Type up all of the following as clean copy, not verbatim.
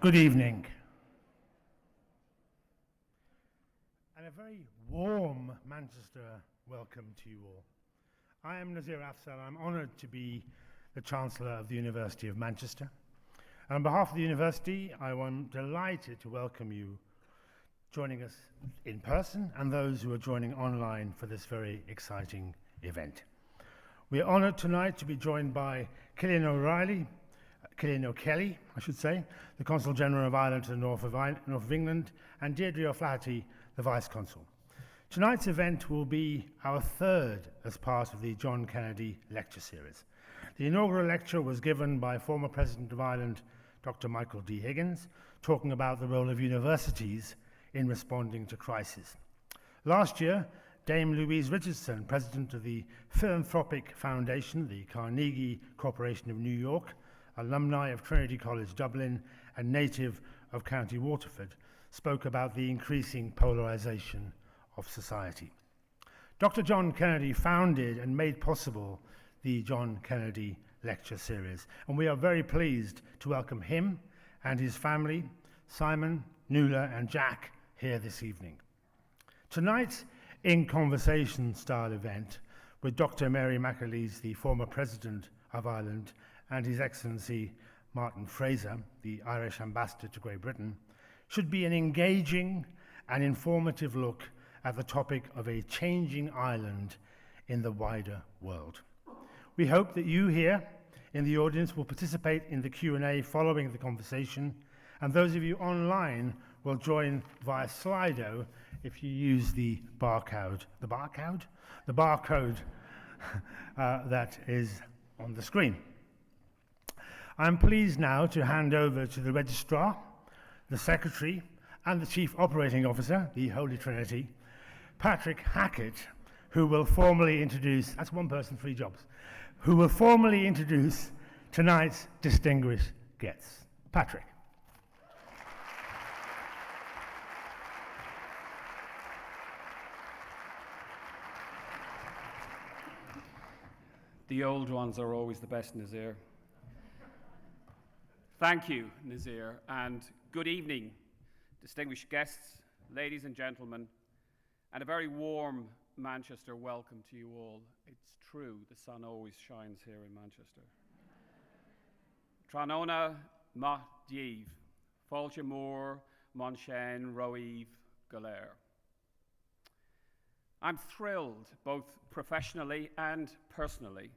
Good evening. And a very warm Manchester welcome to you all. I am Nazir Afzal. I'm honoured to be the Chancellor of the University of Manchester. And on behalf of the University, I am delighted to welcome you joining us in person and those who are joining online for this very exciting event. We are honoured tonight to be joined by Cillian O'Kelly, the Consul General of Ireland to the north of England, and Deirdre O'Flaherty, the Vice Consul. Tonight's event will be our third as part of the John Kennedy Lecture Series. The inaugural lecture was given by former President of Ireland, Dr Michael D. Higgins, talking about the role of universities in responding to crisis. Last year, Dame Louise Richardson, President of the Philanthropic Foundation, the Carnegie Corporation of New York, alumni of Trinity College Dublin and native of County Waterford, spoke about the increasing polarisation of society. Dr. John Kennedy founded and made possible the John Kennedy Lecture Series, and we are very pleased to welcome him and his family, Simon, Nuala and Jack, here this evening. Tonight's in conversation style event with Dr. Mary McAleese, the former President of Ireland, and His Excellency Martin Fraser, the Irish Ambassador to Great Britain, should be an engaging and informative look at the topic of a changing Ireland in the wider world. We hope that you here in the audience will participate in the Q&A following the conversation, and those of you online will join via Slido if you use the barcode that is on the screen. I'm pleased now to hand over to the Registrar, the Secretary, and the Chief Operating Officer, the Holy Trinity, Patrick Hackett, who will formally introduce, that's one person, 3 jobs, who will formally introduce tonight's distinguished guests. Patrick. The old ones are always the best, Nazir. Thank you, Nazir, and good evening, distinguished guests, ladies and gentlemen, and a very warm Manchester welcome to you all. It's true, the sun always shines here in Manchester. Tranona ma díomh, fáilte mór, Monshen, Roiv, Galer. I'm thrilled, both professionally and personally,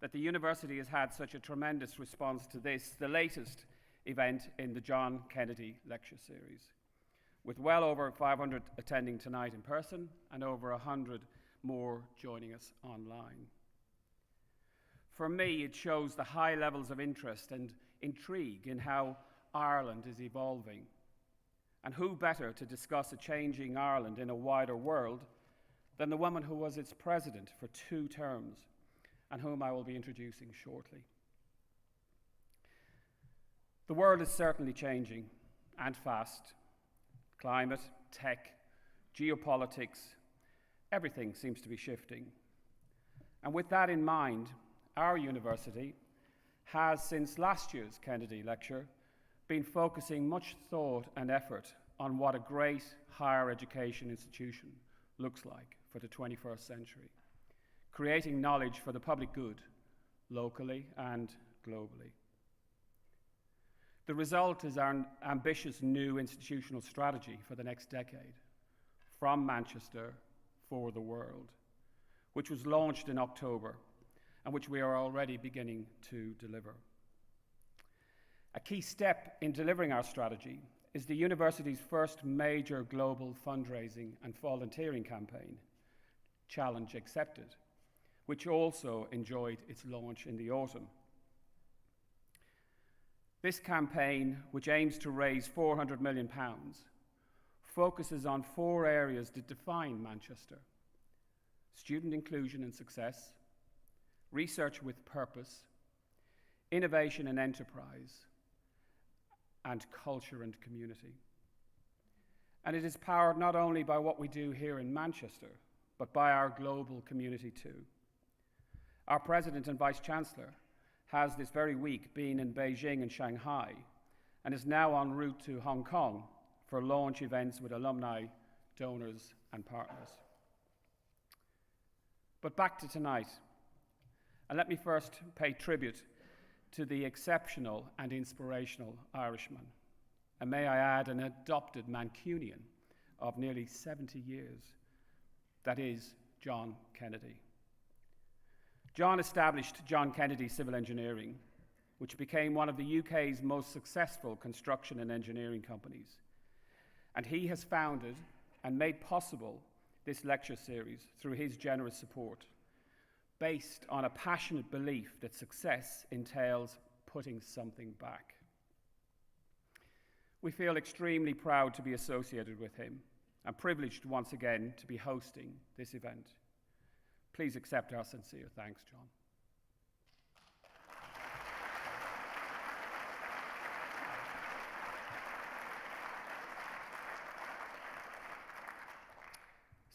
that the university has had such a tremendous response to this, the latest event in the John Kennedy Lecture Series, with well over 500 attending tonight in person and over 100 more joining us online. For me, it shows the high levels of interest and intrigue in how Ireland is evolving. And who better to discuss a changing Ireland in a wider world than the woman who was its president for 2 terms, and whom I will be introducing shortly. The world is certainly changing, and fast. Climate, tech, geopolitics, everything seems to be shifting. And with that in mind, our university has, since last year's Kennedy Lecture, been focusing much thought and effort on what a great higher education institution looks like for the 21st century, creating knowledge for the public good, locally and globally. The result is our ambitious new institutional strategy for the next decade, From Manchester for the World, which was launched in October and which we are already beginning to deliver. A key step in delivering our strategy is the university's first major global fundraising and volunteering campaign, Challenge Accepted, which also enjoyed its launch in the autumn. This campaign, which aims to raise £400 million, focuses on 4 areas that define Manchester: student inclusion and success, research with purpose, innovation and enterprise, and culture and community. And it is powered not only by what we do here in Manchester, but by our global community too. Our President and Vice-Chancellor has this very week been in Beijing and Shanghai and is now en route to Hong Kong for launch events with alumni, donors, and partners. But back to tonight, and let me first pay tribute to the exceptional and inspirational Irishman, and may I add, an adopted Mancunian of nearly 70 years, that is John Kennedy. John established John Kennedy Civil Engineering, which became one of the UK's most successful construction and engineering companies. And he has founded and made possible this lecture series through his generous support, based on a passionate belief that success entails putting something back. We feel extremely proud to be associated with him and privileged once again to be hosting this event. Please accept our sincere thanks, John.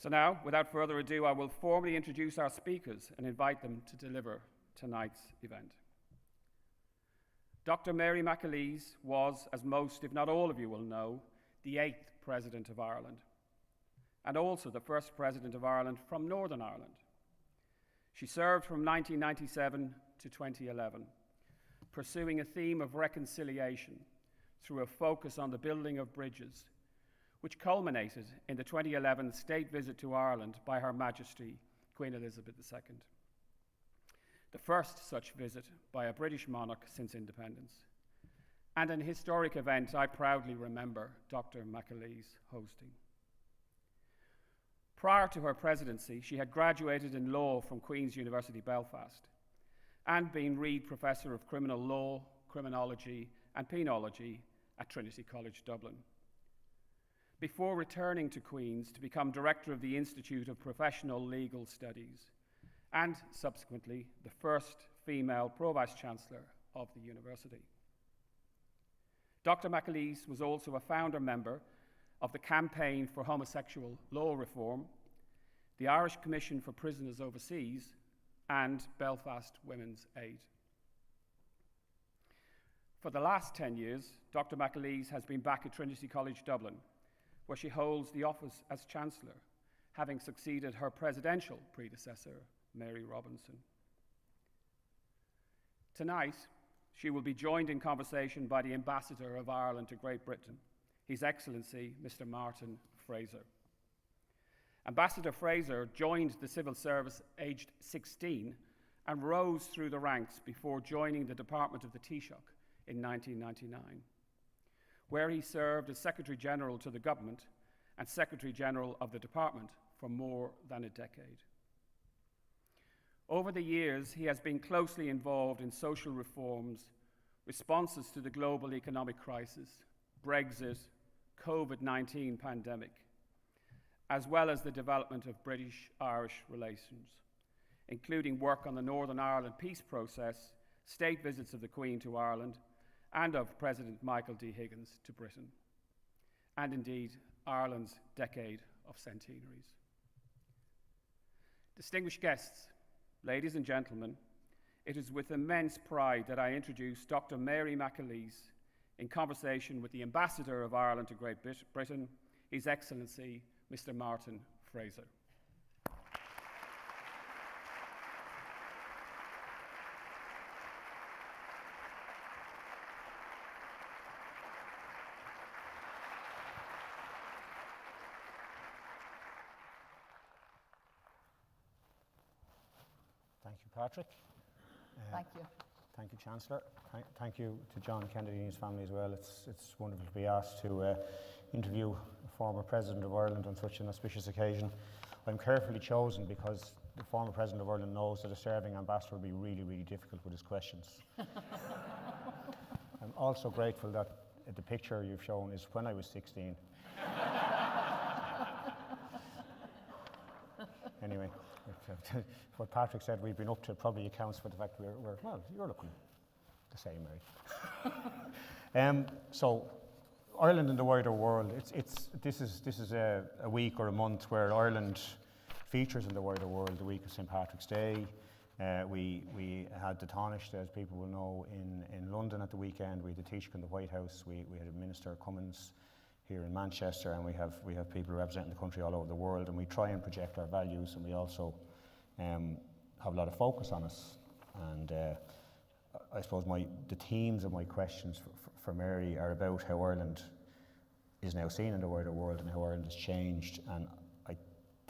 So now, without further ado, I will formally introduce our speakers and invite them to deliver tonight's event. Dr Mary McAleese was, as most, if not all of you will know, the 8th President of Ireland, and also the first President of Ireland from Northern Ireland. She served from 1997 to 2011, pursuing a theme of reconciliation through a focus on the building of bridges, which culminated in the 2011 state visit to Ireland by Her Majesty Queen Elizabeth II, the first such visit by a British monarch since independence, and an historic event I proudly remember Dr. McAleese hosting. Prior to her presidency, she had graduated in law from Queen's University Belfast and been Reid Professor of Criminal Law, Criminology and Penology at Trinity College Dublin, before returning to Queen's to become Director of the Institute of Professional Legal Studies and subsequently the first female Pro-Vice-Chancellor of the university. Dr. McAleese was also a founder member of the Campaign for Homosexual Law Reform, the Irish Commission for Prisoners Overseas, and Belfast Women's Aid. For the last 10 years, Dr. McAleese has been back at Trinity College Dublin, where she holds the office as Chancellor, having succeeded her presidential predecessor, Mary Robinson. Tonight, she will be joined in conversation by the Ambassador of Ireland to Great Britain, His Excellency, Mr. Martin Fraser. Ambassador Fraser joined the civil service aged 16 and rose through the ranks before joining the Department of the Taoiseach in 1999, where he served as Secretary General to the government and Secretary General of the department for more than a decade. Over the years, he has been closely involved in social reforms, responses to the global economic crisis, Brexit, COVID-19 pandemic, as well as the development of British-Irish relations, including work on the Northern Ireland peace process, state visits of the Queen to Ireland, and of President Michael D. Higgins to Britain, and indeed Ireland's decade of centenaries. Distinguished guests, ladies and gentlemen, it is with immense pride that I introduce Dr. Mary McAleese in conversation with the Ambassador of Ireland to Great Britain, His Excellency, Mr. Martin Fraser. Thank you, Patrick. Thank you. Thank you, Chancellor. Thank you to John Kennedy and his family as well. It's wonderful to be asked to interview a former President of Ireland on such an auspicious occasion. I'm carefully chosen because the former President of Ireland knows that a serving ambassador will be really, really difficult with his questions. I'm also grateful that the picture you've shown is when I was 16. Anyway, what Patrick said we've been up to probably accounts for the fact we're well, you're looking the same, Mary. So, Ireland and the wider world, this is a week or a month where Ireland features in the wider world, the week of St. Patrick's Day, We had the Taoiseach, as people will know, in London at the weekend. We had the Taoiseach in the White House. We had a Minister Cummins here in Manchester, and we have people representing the country all over the world, and we try and project our values, and we also have a lot of focus on us. And I suppose the themes of my questions for Mary are about how Ireland is now seen in the wider world and how Ireland has changed. And I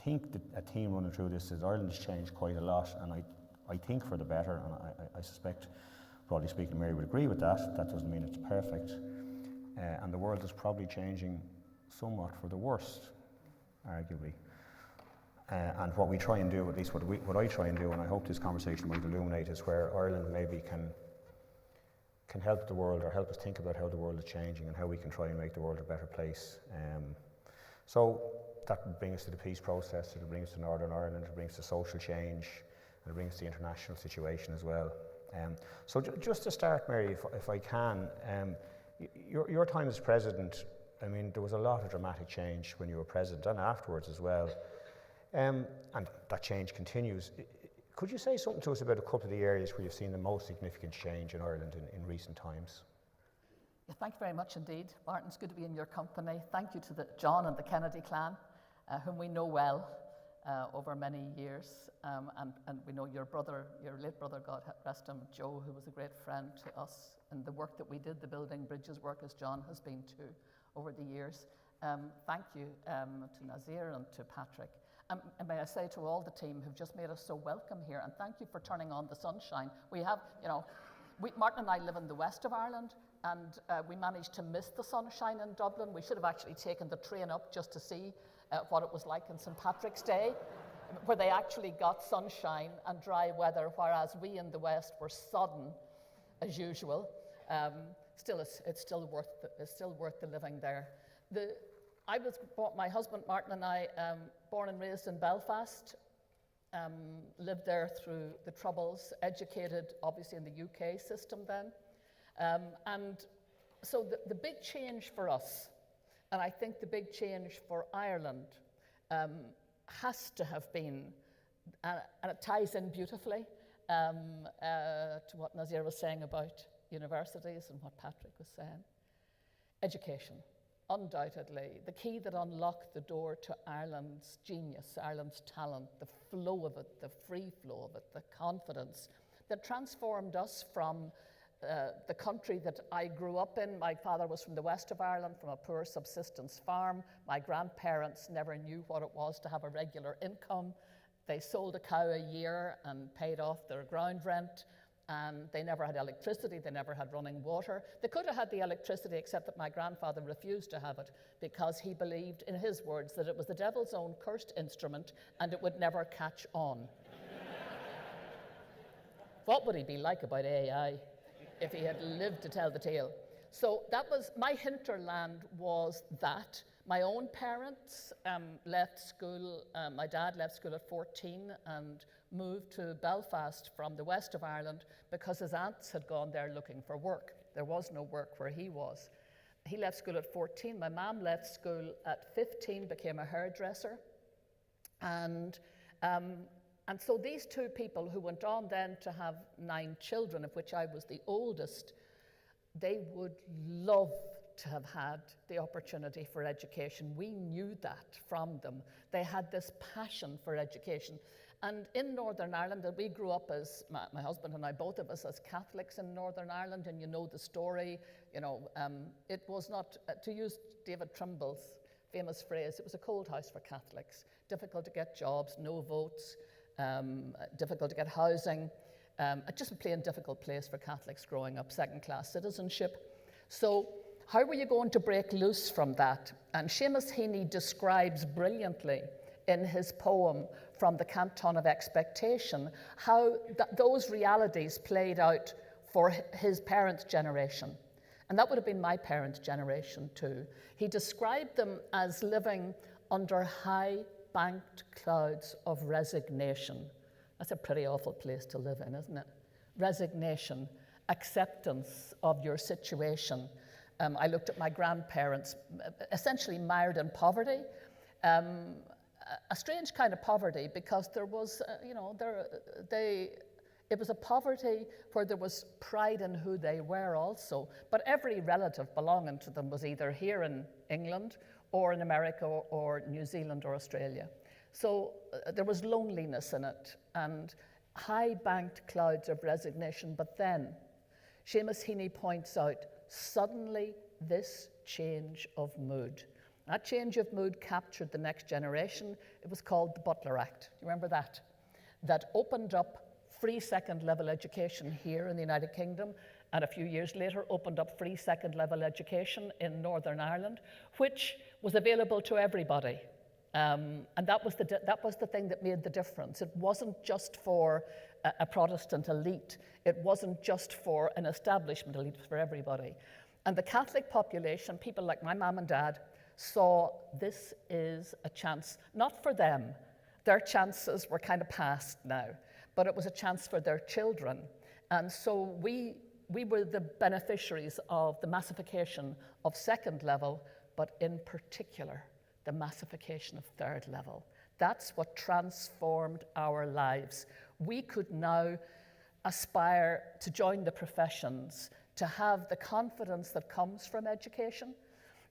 think that a theme running through this is Ireland has changed quite a lot, and I think for the better, and I suspect, broadly speaking, Mary would agree with that. That doesn't mean it's perfect. And the world is probably changing somewhat for the worst, arguably. And what we try and do, at least what I try and do, and I hope this conversation might illuminate, is where Ireland maybe can help the world, or help us think about how the world is changing and how we can try and make the world a better place. So that brings us to the peace process, it'll bring us to Northern Ireland, it'll bring us to social change, and it'll bring us to the international situation as well. So just to start, Mary, if I can, your time as president, I mean, there was a lot of dramatic change when you were president and afterwards as well. And that change continues. Could you say something to us about a couple of the areas where you've seen the most significant change in Ireland in recent times? Yeah, thank you very much indeed, Martin. It's good to be in your company. Thank you to John and the Kennedy clan, whom we know well over many years. And we know your late brother, God rest him, Joe, who was a great friend to us, and the work that we did, the building bridges work, as John has been too over the years. Thank you to Nazir and to Patrick. And may I say to all the team who've just made us so welcome here, and thank you for turning on the sunshine. We have, Martin and I live in the west of Ireland, and we managed to miss the sunshine in Dublin. We should have actually taken the train up just to see what it was like on St. Patrick's Day, where they actually got sunshine and dry weather, whereas we in the west were sodden as usual. Still, it's still worth the living there. My husband Martin and I, born and raised in Belfast, lived there through the Troubles, educated obviously in the UK system then. And so the big change for us, and I think the big change for Ireland, has to have been, and it ties in beautifully to what Nazir was saying about universities and what Patrick was saying. Education. Undoubtedly, the key that unlocked the door to Ireland's genius, Ireland's talent, the flow of it, the free flow of it, the confidence that transformed us from the country that I grew up in. My father was from the west of Ireland, from a poor subsistence farm. My grandparents never knew what it was to have a regular income. They sold a cow a year and paid off their ground rent. And they never had electricity, they never had running water. They could have had the electricity, except that my grandfather refused to have it because he believed, in his words, that it was the devil's own cursed instrument and it would never catch on. What would he be like about AI if he had lived to tell the tale? So that was, my hinterland was that. My own parents left school, my dad left school at 14 and moved to Belfast from the west of Ireland because his aunts had gone there looking for work. There was no work where he was. He left school at 14. My mum left school at 15, became a hairdresser. And so these two people who went on then to have 9 children, of which I was the oldest, they would love to have had the opportunity for education. We knew that from them. They had this passion for education. And in Northern Ireland, and we grew up as, my husband and I, both of us as Catholics in Northern Ireland, and you know the story, it was not, to use David Trimble's famous phrase, it was a cold house for Catholics. Difficult to get jobs, no votes, difficult to get housing, just a plain difficult place for Catholics growing up, second-class citizenship. So how were you going to break loose from that? And Seamus Heaney describes brilliantly in his poem From the Canton of Expectation how those realities played out for his parents' generation. And that would have been my parents' generation too. He described them as living under high banked clouds of resignation. That's a pretty awful place to live in, isn't it? Resignation, acceptance of your situation. I looked at my grandparents, essentially mired in poverty, a strange kind of poverty because there was, It was a poverty where there was pride in who they were also, but every relative belonging to them was either here in England or in America or New Zealand or Australia. So there was loneliness in it and high banked clouds of resignation. But then, Seamus Heaney points out, suddenly this change of mood. That change of mood captured the next generation. It was called the Butler Act. You remember that? That opened up free second level education here in the United Kingdom, and a few years later opened up free second level education in Northern Ireland, which was available to everybody. And that was the thing that made the difference. It wasn't just for a Protestant elite. It wasn't just for an establishment elite. It was for everybody. And the Catholic population, people like my mum and dad, saw this is a chance, not for them. Their chances were kind of past now, but it was a chance for their children. And so we were the beneficiaries of the massification of second level, but in particular, the massification of third level. That's what transformed our lives. We could now aspire to join the professions, to have the confidence that comes from education.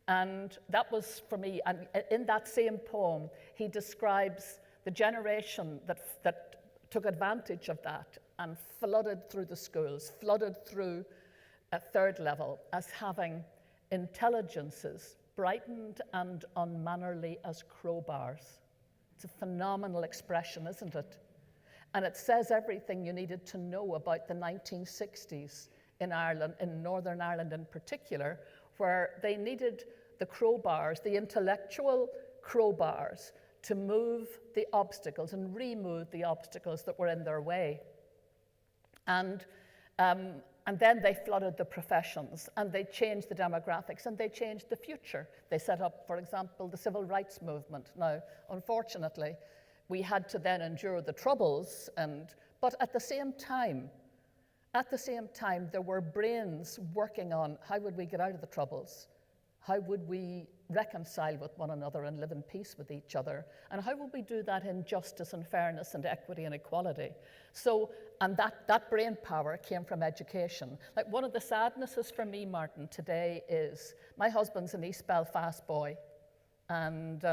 And that was for me, and in that same poem, he describes the generation that took advantage of that and flooded through the schools, flooded through a third level as having intelligences brightened and unmannerly as crowbars. It's a phenomenal expression, isn't it? And it says everything you needed to know about the 1960s in Ireland, in Northern Ireland in particular, where they needed the crowbars, the intellectual crowbars, to move the obstacles and remove the obstacles that were in their way. And then they flooded the professions, and they changed the demographics, and they changed the future. They set up, for example, the civil rights movement. Now, unfortunately, we had to then endure the troubles, but at the same time, there were brains working on how would we get out of the troubles? How would we reconcile with one another and live in peace with each other? And how would we do that in justice and fairness and equity and equality? So, and that brain power came from education. Like, one of the sadnesses for me, Martin, today is my husband's an East Belfast boy, and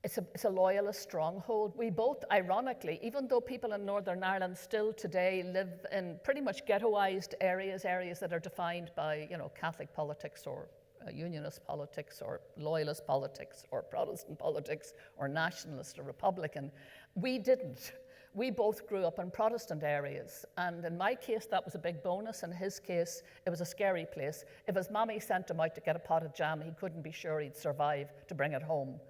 it's a loyalist stronghold. We both, ironically, even though people in Northern Ireland still today live in pretty much ghettoized areas that are defined by, Catholic politics or unionist politics or loyalist politics or Protestant politics or nationalist or Republican, we didn't. We both grew up in Protestant areas, and in my case that was a big bonus. In his case, it was a scary place. If his mommy sent him out to get a pot of jam, he couldn't be sure he'd survive to bring it home.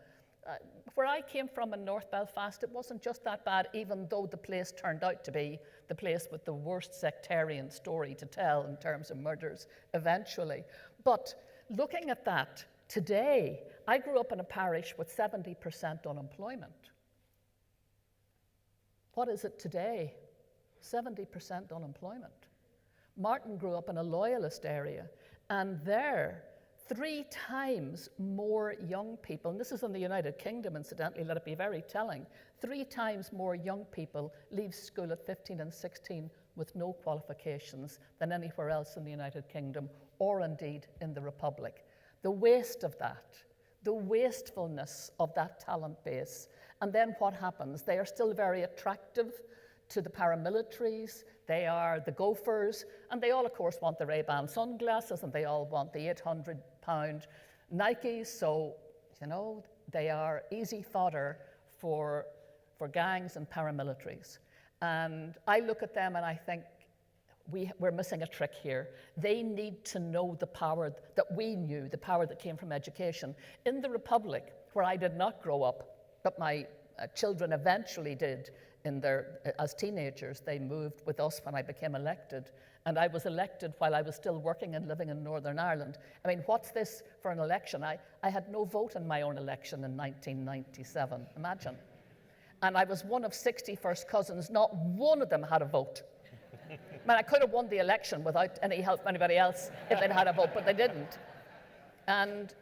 Where I came from in North Belfast, it wasn't just that bad, even though the place turned out to be the place with the worst sectarian story to tell in terms of murders eventually. But looking at that, today, I grew up in a parish with 70% unemployment. What is it today? 70% unemployment. Martin grew up in a loyalist area, and there, 3 times more young people, and this is in the United Kingdom, incidentally, let it be very telling, 3 times more young people leave school at 15 and 16 with no qualifications than anywhere else in the United Kingdom, or indeed in the Republic. The waste of that, the wastefulness of that talent base. And then what happens? They are still very attractive to the paramilitaries, they are the gophers, and they all, of course, want the Ray-Ban sunglasses, and they all want the £800 Nikes, so, they are easy fodder for gangs and paramilitaries. And I look at them and I think, we're missing a trick here. They need to know the power that we knew, the power that came from education. In the Republic, where I did not grow up, but my children eventually did, as teenagers, they moved with us when I became elected. And I was elected while I was still working and living in Northern Ireland. I mean, what's this for an election? I had no vote in my own election in 1997, imagine. And I was one of 60 first cousins. Not one of them had a vote. I could have won the election without any help from anybody else if they'd had a vote, but they didn't. And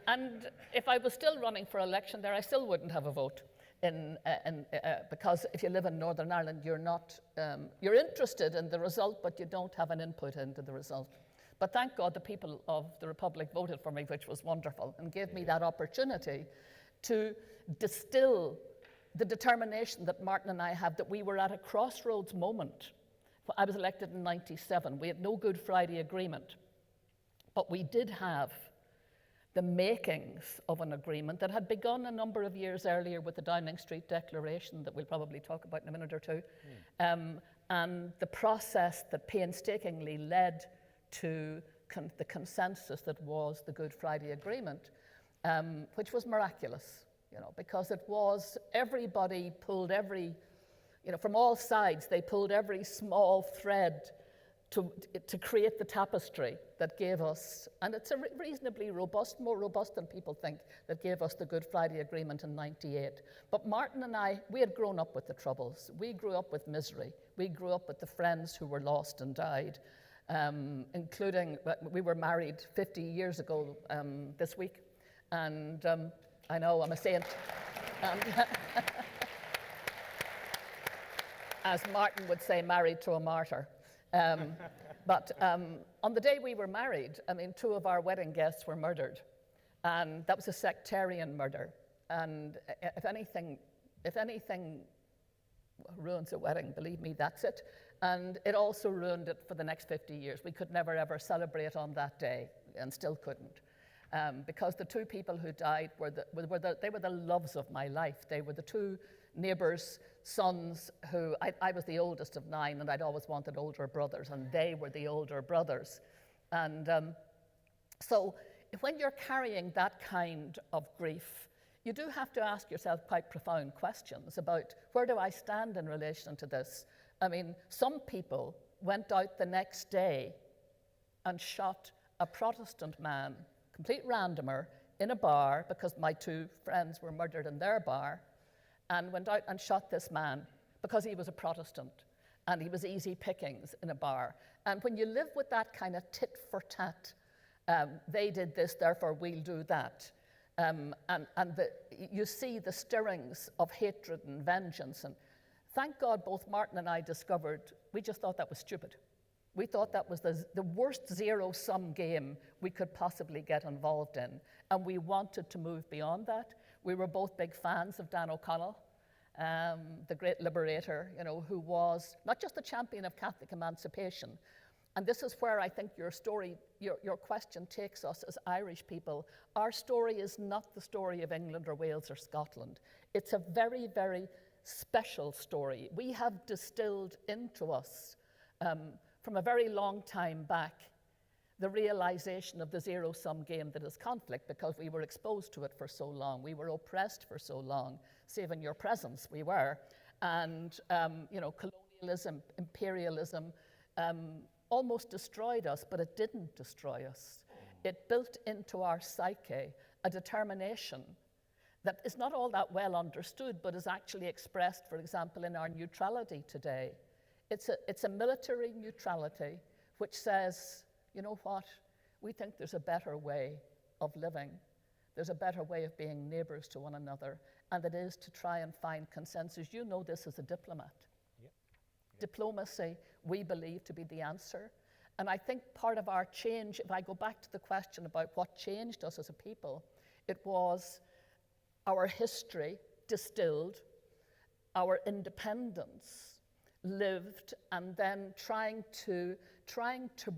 if I was still running for election there, I still wouldn't have a vote because if you live in Northern Ireland, you're not, you're interested in the result, but you don't have an input into the result. But thank God the people of the Republic voted for me, which was wonderful, and gave me that opportunity to distill the determination that Martin and I have, that we were at a crossroads moment. I was elected in '97. We had no Good Friday Agreement, but we did have the makings of an agreement that had begun a number of years earlier with the Downing Street Declaration that we'll probably talk about in a minute or two, and the process that painstakingly led to the consensus that was the Good Friday Agreement, which was miraculous, you know, because it was, everybody pulled every, you know, from all sides, they pulled every small thread to create the tapestry that gave us, and it's a reasonably robust, more robust than people think, that gave us the Good Friday Agreement in '98. But Martin and I, we had grown up with the Troubles. We grew up with misery. We grew up with the friends who were lost and died, including, we were married 50 years ago this week, and I know I'm a saint. And as Martin would say, married to a martyr. But on the day we were married, I mean, 2 of our wedding guests were murdered, and that was a sectarian murder. And if anything ruins a wedding, believe me, that's it. And it also ruined it for the next 50 years. We could never ever celebrate on that day, and still couldn't, because the 2 people who died were the loves of my life. They were the 2 neighbours' sons who, I was the oldest of 9, and I'd always wanted older brothers, and they were the older brothers. And so when you're carrying that kind of grief, you do have to ask yourself quite profound questions about, where do I stand in relation to this? I mean, some people went out the next day and shot a Protestant man, complete randomer, in a bar, because my 2 friends were murdered in their bar, and went out and shot this man because he was a Protestant and he was easy pickings in a bar. And when you live with that kind of tit for tat, they did this, therefore we'll do that, you see the stirrings of hatred and vengeance. And thank God both Martin and I discovered, we just thought that was stupid. We thought that was the worst zero-sum game we could possibly get involved in, and we wanted to move beyond that. We were both big fans of Dan O'Connell, the great liberator, you know, who was not just a champion of Catholic emancipation. And this is where I think your story, your question takes us as Irish people. Our story is not the story of England or Wales or Scotland. It's a very, very special story. We have distilled into us, from a very long time back, the realization of the zero-sum game that is conflict, because we were exposed to it for so long. We were oppressed for so long, save in your presence, we were. And, you know, colonialism, imperialism, almost destroyed us, but it didn't destroy us. It built into our psyche a determination that is not all that well understood, but is actually expressed, for example, in our neutrality today. It's a military neutrality which says, you know what, we think there's a better way of living. There's a better way of being neighbours to one another, and it is to try and find consensus. You know this as a diplomat. Yep. Diplomacy, we believe, to be the answer. And I think part of our change, if I go back to the question about what changed us as a people, it was our history distilled, our independence lived, and then trying to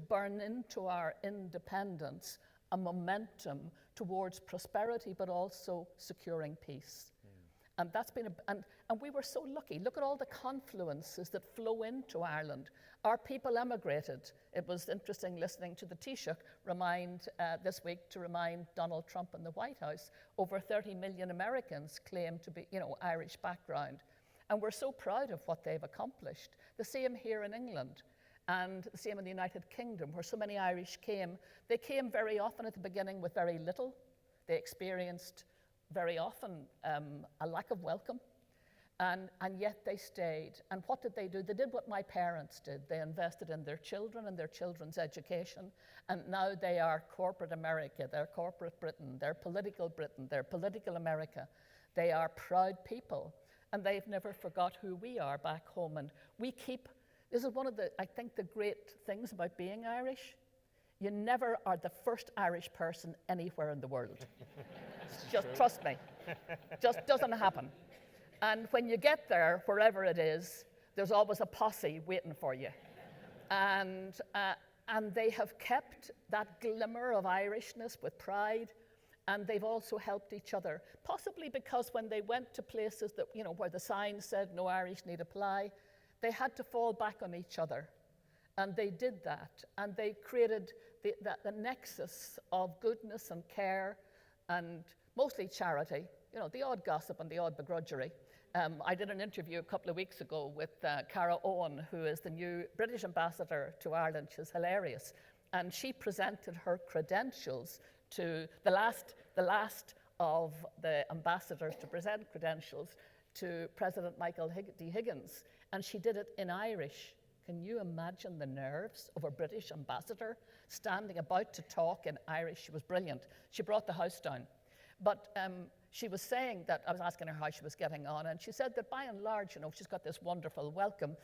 burn into our independence a momentum towards prosperity, but also securing peace. And that's been and we were so lucky. Look at all the confluences that flow into Ireland. Our people emigrated. It was interesting listening to the Taoiseach this week to remind Donald Trump in the White House, over 30 million Americans claim to be, you know, Irish background. And we're so proud of what they've accomplished. The same here in England, and the same in the United Kingdom, where so many Irish came. They came very often at the beginning with very little. They experienced very often a lack of welcome, and yet they stayed. And what did they do? They did what my parents did. They invested in their children and their children's education, and now they are corporate America, they're corporate Britain, they're political America. They are proud people, and they've never forgot who we are back home. And we keep, this is one of the, I think, the great things about being Irish. You never are the first Irish person anywhere in the world. Just trust me. Just doesn't happen. And when you get there, wherever it is, there's always a posse waiting for you. And they have kept that glimmer of Irishness with pride, and they've also helped each other. Possibly because when they went to places that, you know, where the sign said no Irish need apply, they had to fall back on each other. And they did that, and they created the nexus of goodness and care, and mostly charity, you know, the odd gossip and the odd begrudgery. I did an interview a couple of weeks ago with Cara Owen, who is the new British ambassador to Ireland. She's hilarious. And she presented her credentials to the last of the ambassadors to present credentials to President Michael D. Higgins. And she did it in Irish. Can you imagine the nerves of a British ambassador standing about to talk in Irish? She was brilliant. She brought the house down. But she was saying that, I was asking her how she was getting on, and she said that by and large, you know, she's got this wonderful welcome,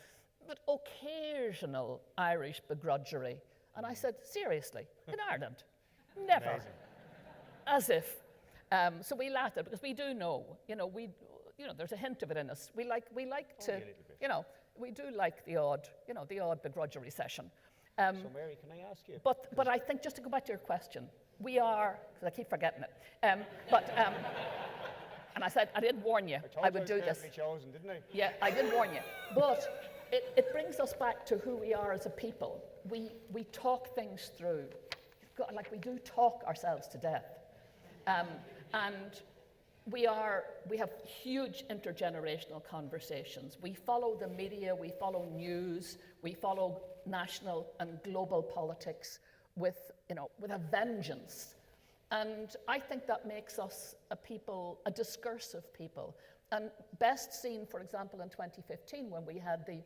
but occasional Irish begrudgery. And I said, seriously, in Ireland? Never. Amazing. As if. So we laughed at it because we do know, there's a hint of it in us. We like to, we do like the odd begrudgery session. So Mary, can I ask you? But I think, just to go back to your question, we are, because I keep forgetting it, and I said, I did warn you, I would do this. Chosen, didn't I? Yeah, I did warn you. But it brings us back to who we are as a people. We talk things through. We do talk ourselves to death. And we have huge intergenerational conversations. We follow the media, we follow news, we follow national and global politics with a vengeance. And I think that makes us a discursive people. And best seen, for example, in 2015 when we had the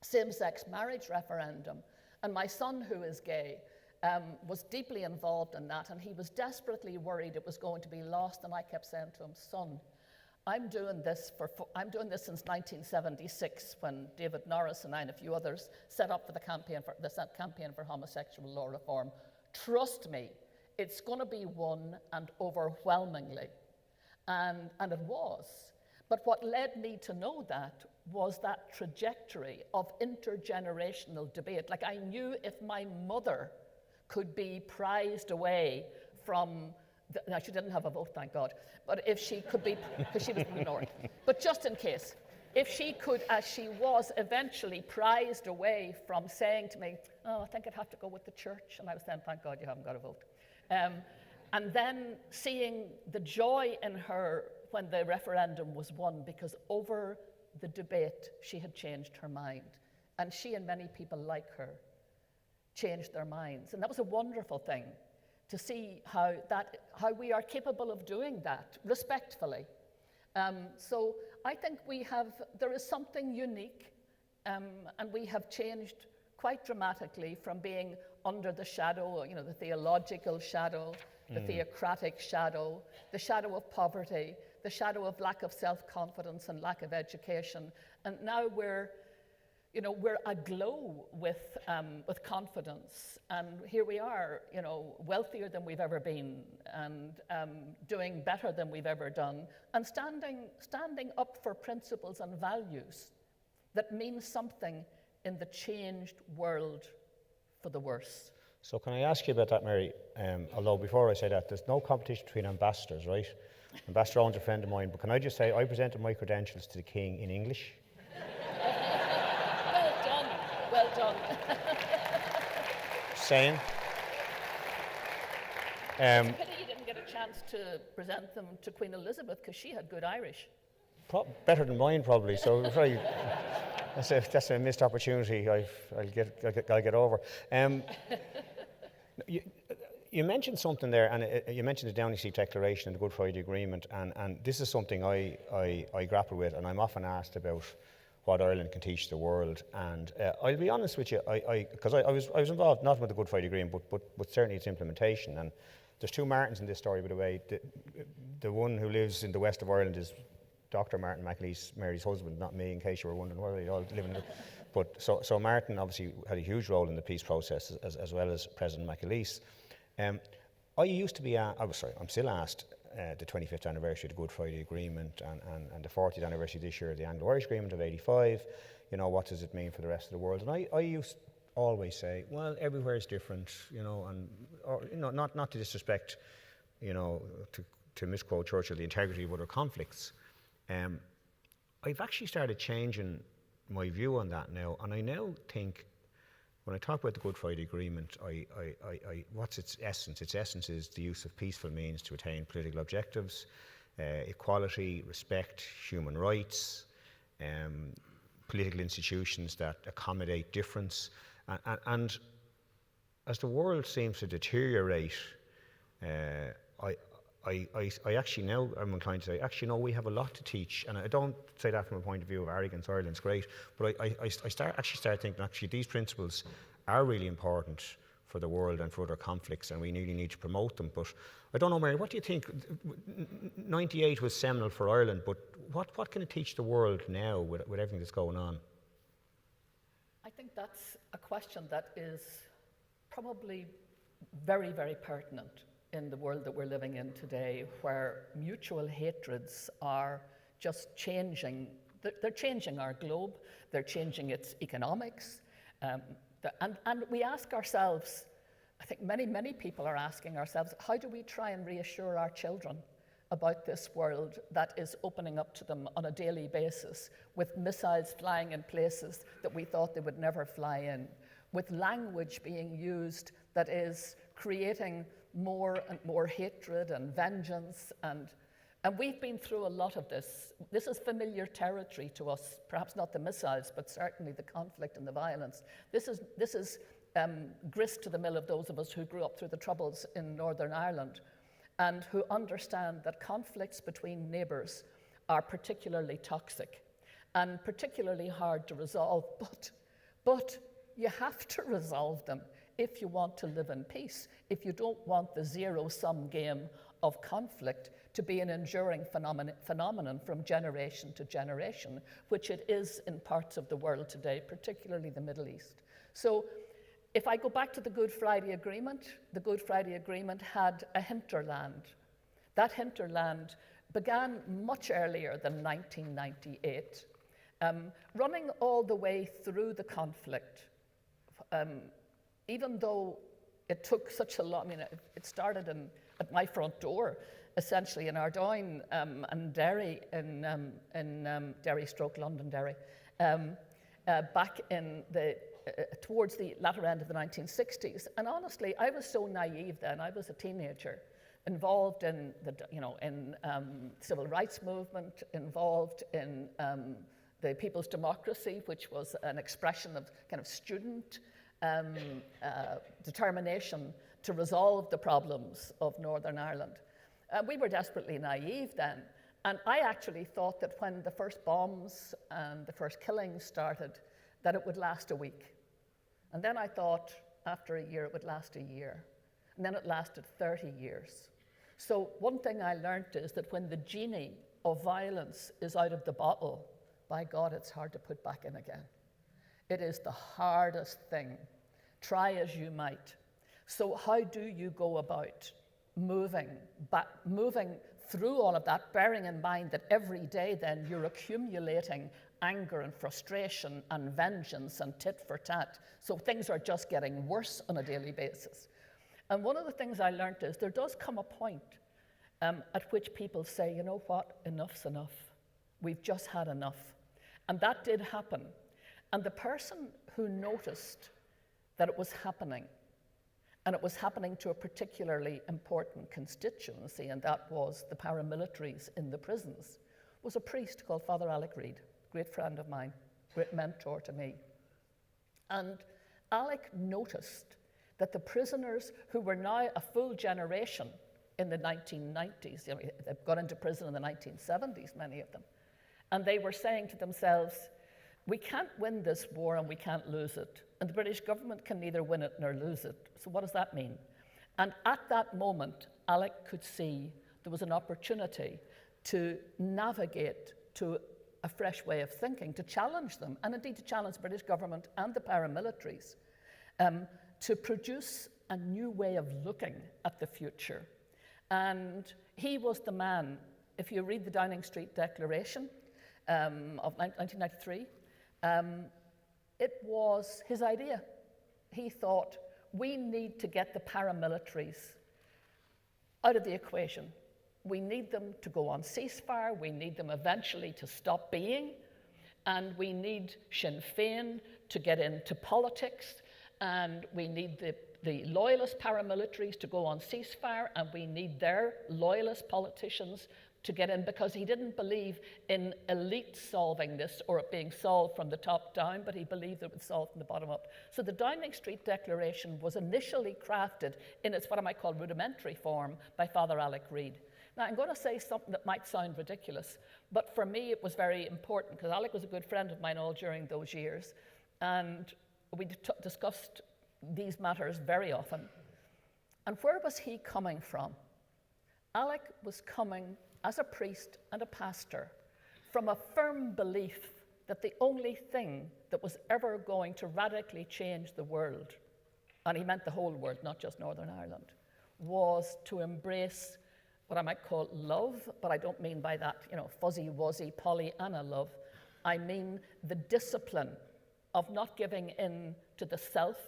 same-sex marriage referendum. And my son, who is gay, was deeply involved in that, and he was desperately worried it was going to be lost. And I kept saying to him, son, I'm doing this since 1976, when David Norris and I and a few others set up for the campaign for homosexual law reform. Trust me, it's going to be won, and overwhelmingly. And it was. But what led me to know that was that trajectory of intergenerational debate. Like, I knew if my mother could be prized away from, now she didn't have a vote, thank God, but if she could be, because she was in the minority, but just in case, if she could, as she was eventually prized away from saying to me, oh, I think I'd have to go with the church, and I was saying, thank God you haven't got a vote. And then seeing the joy in her when the referendum was won, because over the debate she had changed her mind, and she and many people like her changed their minds. And that was a wonderful thing to see how we are capable of doing that respectfully. So I think there is something unique, and we have changed quite dramatically from being under the shadow, the theological shadow, the theocratic shadow, the shadow of poverty, the shadow of lack of self-confidence and lack of education. And now we're aglow with confidence, and here we are, wealthier than we've ever been, and doing better than we've ever done, and standing up for principles and values that mean something in the changed world for the worse. So can I ask you about that, Mary? Although before I say that, there's no competition between ambassadors, right? Ambassador Owen's a friend of mine, but can I just say I presented my credentials to the King in English. Well done. Saying. It's a pity you didn't get a chance to present them to Queen Elizabeth, because she had good Irish. Better than mine, probably. So that's a missed opportunity. I'll get over. You mentioned something there, and you mentioned the Downing Street Declaration and the Good Friday Agreement, and this is something I grapple with, and I'm often asked about what Ireland can teach the world. And I'll be honest with you, because I was involved not with the Good Friday Agreement, but certainly its implementation. And There's two Martins in this story, by the way. The one who lives in the west of Ireland is Dr Martin McAleese, Mary's husband, not me, in case you were wondering where they all live in. But so Martin obviously had a huge role in the peace process, as well as President McAleese. I used to be, I'm still asked the 25th anniversary of the Good Friday Agreement and the 40th anniversary this year of the Anglo-Irish Agreement of '85. You know, what does it mean for the rest of the world? And I used to always say, well, everywhere is different, you know, not to disrespect, you know, to misquote Churchill, the integrity of other conflicts. I've actually started changing my view on that now, and I now think, when I talk about the Good Friday Agreement, what's its essence? Its essence is the use of peaceful means to attain political objectives, equality, respect, human rights, political institutions that accommodate difference. And as the world seems to deteriorate, I actually now, I'm inclined to say, actually, no, we have a lot to teach. And I don't say that from a point of view of arrogance. Ireland's great. But I start thinking, actually, these principles are really important for the world and for other conflicts, and we really need to promote them. But I don't know, Mary, what do you think? 98 was seminal for Ireland, but what can it teach the world now with everything that's going on? I think that's a question that is probably very, very pertinent in the world that we're living in today, where mutual hatreds are just changing. They're changing our globe, they're changing its economics. And we ask ourselves, I think many people are asking ourselves, how do we try and reassure our children about this world that is opening up to them on a daily basis, with missiles flying in places that we thought they would never fly in, with language being used that is creating more and more hatred and vengeance, and we've been through a lot of this. This is familiar territory to us, perhaps not the missiles, but certainly the conflict and the violence. This is grist to the mill of those of us who grew up through the Troubles in Northern Ireland, and who understand that conflicts between neighbours are particularly toxic and particularly hard to resolve, but you have to resolve them if you want to live in peace, if you don't want the zero-sum game of conflict to be an enduring phenomenon from generation to generation, which it is in parts of the world today, particularly the Middle East. So if I go back to the Good Friday Agreement had a hinterland. That hinterland began much earlier than 1998, running all the way through the conflict. Even though it took such a long, it started at my front door, essentially in Ardoyne and Derry, in Derry/Londonderry, back in towards the latter end of the 1960s. And honestly, I was so naive then. I was a teenager, involved in the civil rights movement, involved in the People's Democracy, which was an expression of kind of student determination to resolve the problems of Northern Ireland. We were desperately naive then, and I actually thought that when the first bombs and the first killings started, that it would last a week. And then I thought after a year it would last a year, and then it lasted 30 years. So one thing I learned is that when the genie of violence is out of the bottle, by God, it's hard to put back in again. It is the hardest thing, try as you might. So how do you go about moving through all of that, bearing in mind that every day then you're accumulating anger and frustration and vengeance and tit for tat. So things are just getting worse on a daily basis. And one of the things I learned is there does come a point at which people say, you know what, enough's enough. We've just had enough. And that did happen. And the person who noticed that it was happening, and it was happening to a particularly important constituency, and that was the paramilitaries in the prisons, was a priest called Father Alec Reid, great friend of mine, great mentor to me. And Alec noticed that the prisoners, who were now a full generation in the 1990s, they got into prison in the 1970s, many of them, and they were saying to themselves, we can't win this war and we can't lose it. And the British government can neither win it nor lose it. So what does that mean? And at that moment, Alec could see there was an opportunity to navigate to a fresh way of thinking, to challenge them, and indeed to challenge the British government and the paramilitaries, to produce a new way of looking at the future. And he was the man, if you read the Downing Street Declaration of 1993, it was his idea. He thought, we need to get the paramilitaries out of the equation. We need them to go on ceasefire, we need them eventually to stop being, and we need Sinn Féin to get into politics, and we need the loyalist paramilitaries to go on ceasefire, and we need their loyalist politicians to get in, because he didn't believe in elite solving this or it being solved from the top down, but he believed it would solve from the bottom up. So the Downing Street Declaration was initially crafted in its what I might call rudimentary form by Father Alec Reid. Now I'm going to say something that might sound ridiculous, but for me it was very important, because Alec was a good friend of mine all during those years, and we discussed these matters very often. And where was he coming from? Alec was coming as a priest and a pastor from a firm belief that the only thing that was ever going to radically change the world, and he meant the whole world, not just Northern Ireland, was to embrace what I might call love, but I don't mean by that, fuzzy-wuzzy Pollyanna love. I mean the discipline of not giving in to the self,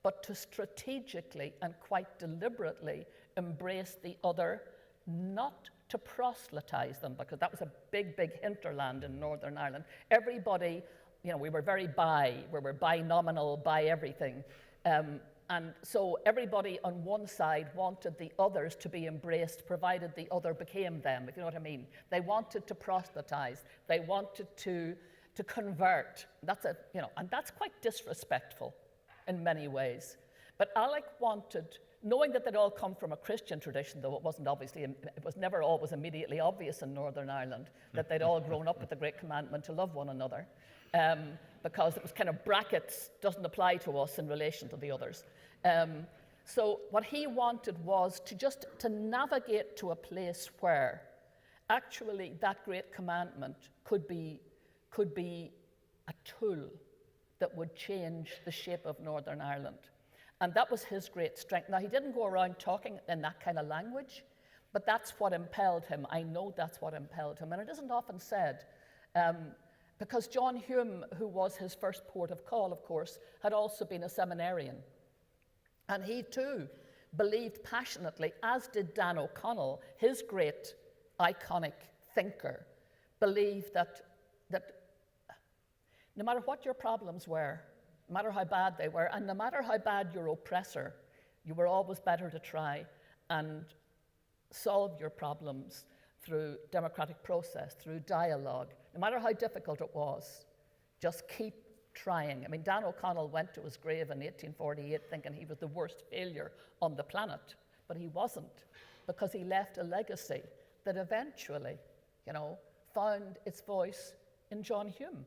but to strategically and quite deliberately embrace the other, not to proselytize them, because that was a big, big hinterland in Northern Ireland. Everybody, we were very we were bi-nominal, by everything. And so everybody on one side wanted the others to be embraced, provided the other became them, if you know what I mean. They wanted to proselytize. They wanted to convert. And that's quite disrespectful in many ways. But Alec wanted, knowing that they'd all come from a Christian tradition, though it was never always immediately obvious in Northern Ireland that they'd all grown up with the great commandment to love one another, because it was kind of brackets, doesn't apply to us in relation to the others. So what he wanted was to navigate to a place where actually that great commandment could be a tool that would change the shape of Northern Ireland. And that was his great strength. Now, he didn't go around talking in that kind of language, but that's what impelled him. I know that's what impelled him. And it isn't often said, because John Hume, who was his first port of call, of course, had also been a seminarian. And he too believed passionately, as did Dan O'Connell, his great iconic thinker, believed that no matter what your problems were, no matter how bad they were, and no matter how bad your oppressor, you were always better to try and solve your problems through democratic process, through dialogue. No matter how difficult it was, just keep trying. I mean, Dan O'Connell went to his grave in 1848 thinking he was the worst failure on the planet, but he wasn't, because he left a legacy that eventually, found its voice in John Hume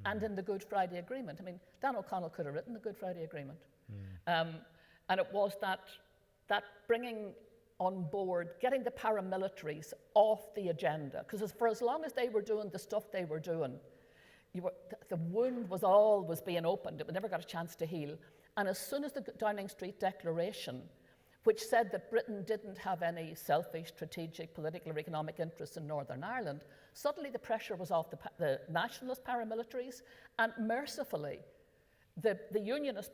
and in the Good Friday Agreement. I mean, Dan O'Connell could have written the Good Friday Agreement. And it was that bringing on board, getting the paramilitaries off the agenda, because for as long as they were doing the stuff they were doing, the wound was always being opened. It never got a chance to heal. And as soon as the Downing Street Declaration, which said that Britain didn't have any selfish, strategic, political or economic interests in Northern Ireland, suddenly the pressure was off the nationalist paramilitaries, and mercifully, the unionists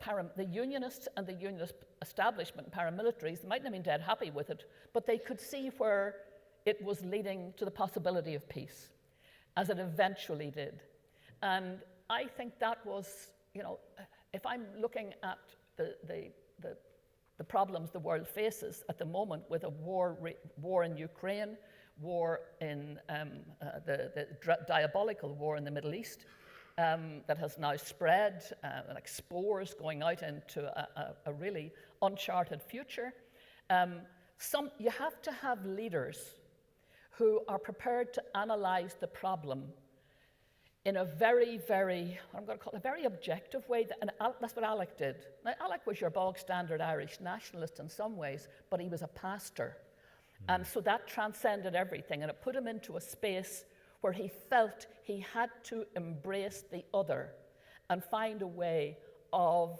and the unionist establishment paramilitaries, they mightn't have been dead happy with it, but they could see where it was leading to the possibility of peace, as it eventually did. And I think that was, if I'm looking at the problems the world faces at the moment, with a war in Ukraine, war in the diabolical war in the Middle East, that has now spread, like spores going out into a really uncharted future. You have to have leaders who are prepared to analyze the problem in a very, very, I'm going to call it a very objective way. And that's what Alec did. Now, Alec was your bog standard Irish nationalist in some ways, but he was a pastor. And so that transcended everything, and it put him into a space where he felt he had to embrace the other and find a way of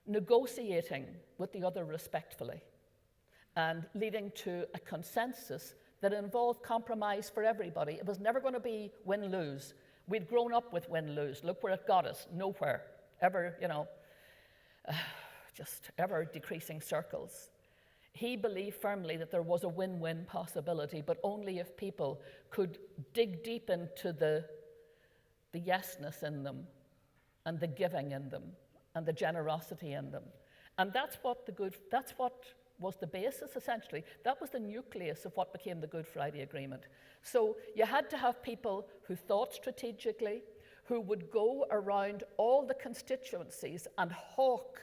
negotiating with the other respectfully and leading to a consensus that involved compromise for everybody. It was never going to be win-lose. We'd grown up with win-lose. Look where it got us. Nowhere. Ever, just ever decreasing circles. He believed firmly that there was a win-win possibility, but only if people could dig deep into the yesness in them and the giving in them and the generosity in them. And that's what was the basis, essentially. That was the nucleus of what became the Good Friday Agreement. So you had to have people who thought strategically, who would go around all the constituencies and hawk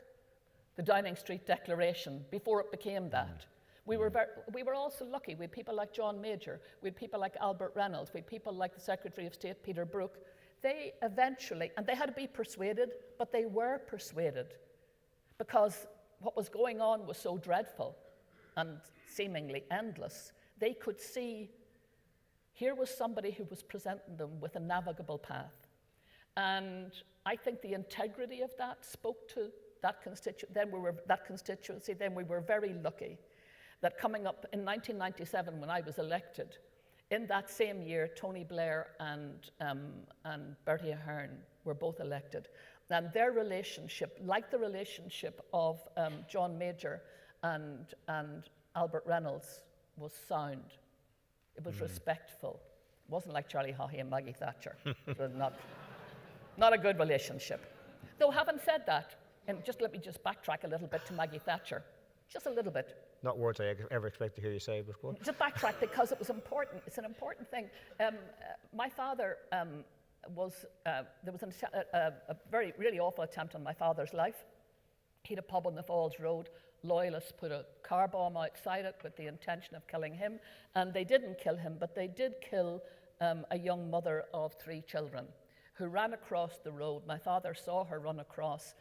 the Downing Street Declaration before it became that. We were also lucky. We had people like John Major, we had people like Albert Reynolds, we had people like the Secretary of State, Peter Brooke. They eventually, and they had to be persuaded, but they were persuaded because what was going on was so dreadful and seemingly endless. They could see here was somebody who was presenting them with a navigable path. And I think the integrity of that spoke to that constituency. Then we were very lucky that coming up in 1997 when I was elected, in that same year, Tony Blair and Bertie Ahern were both elected. And their relationship, like the relationship of John Major and Albert Reynolds, was sound. It was respectful. It wasn't like Charlie Haughey and Maggie Thatcher. It was not a good relationship. Though having said that, and let me backtrack a little bit to Maggie Thatcher, just a little bit. Not words I ever expect to hear you say, but go on. Just backtrack because it was important. It's an important thing. My father there was a very, really awful attempt on my father's life. He had a pub on the Falls Road. Loyalists put a car bomb outside it with the intention of killing him. And they didn't kill him, but they did kill a young mother of 3 children who ran across the road. My father saw her run across.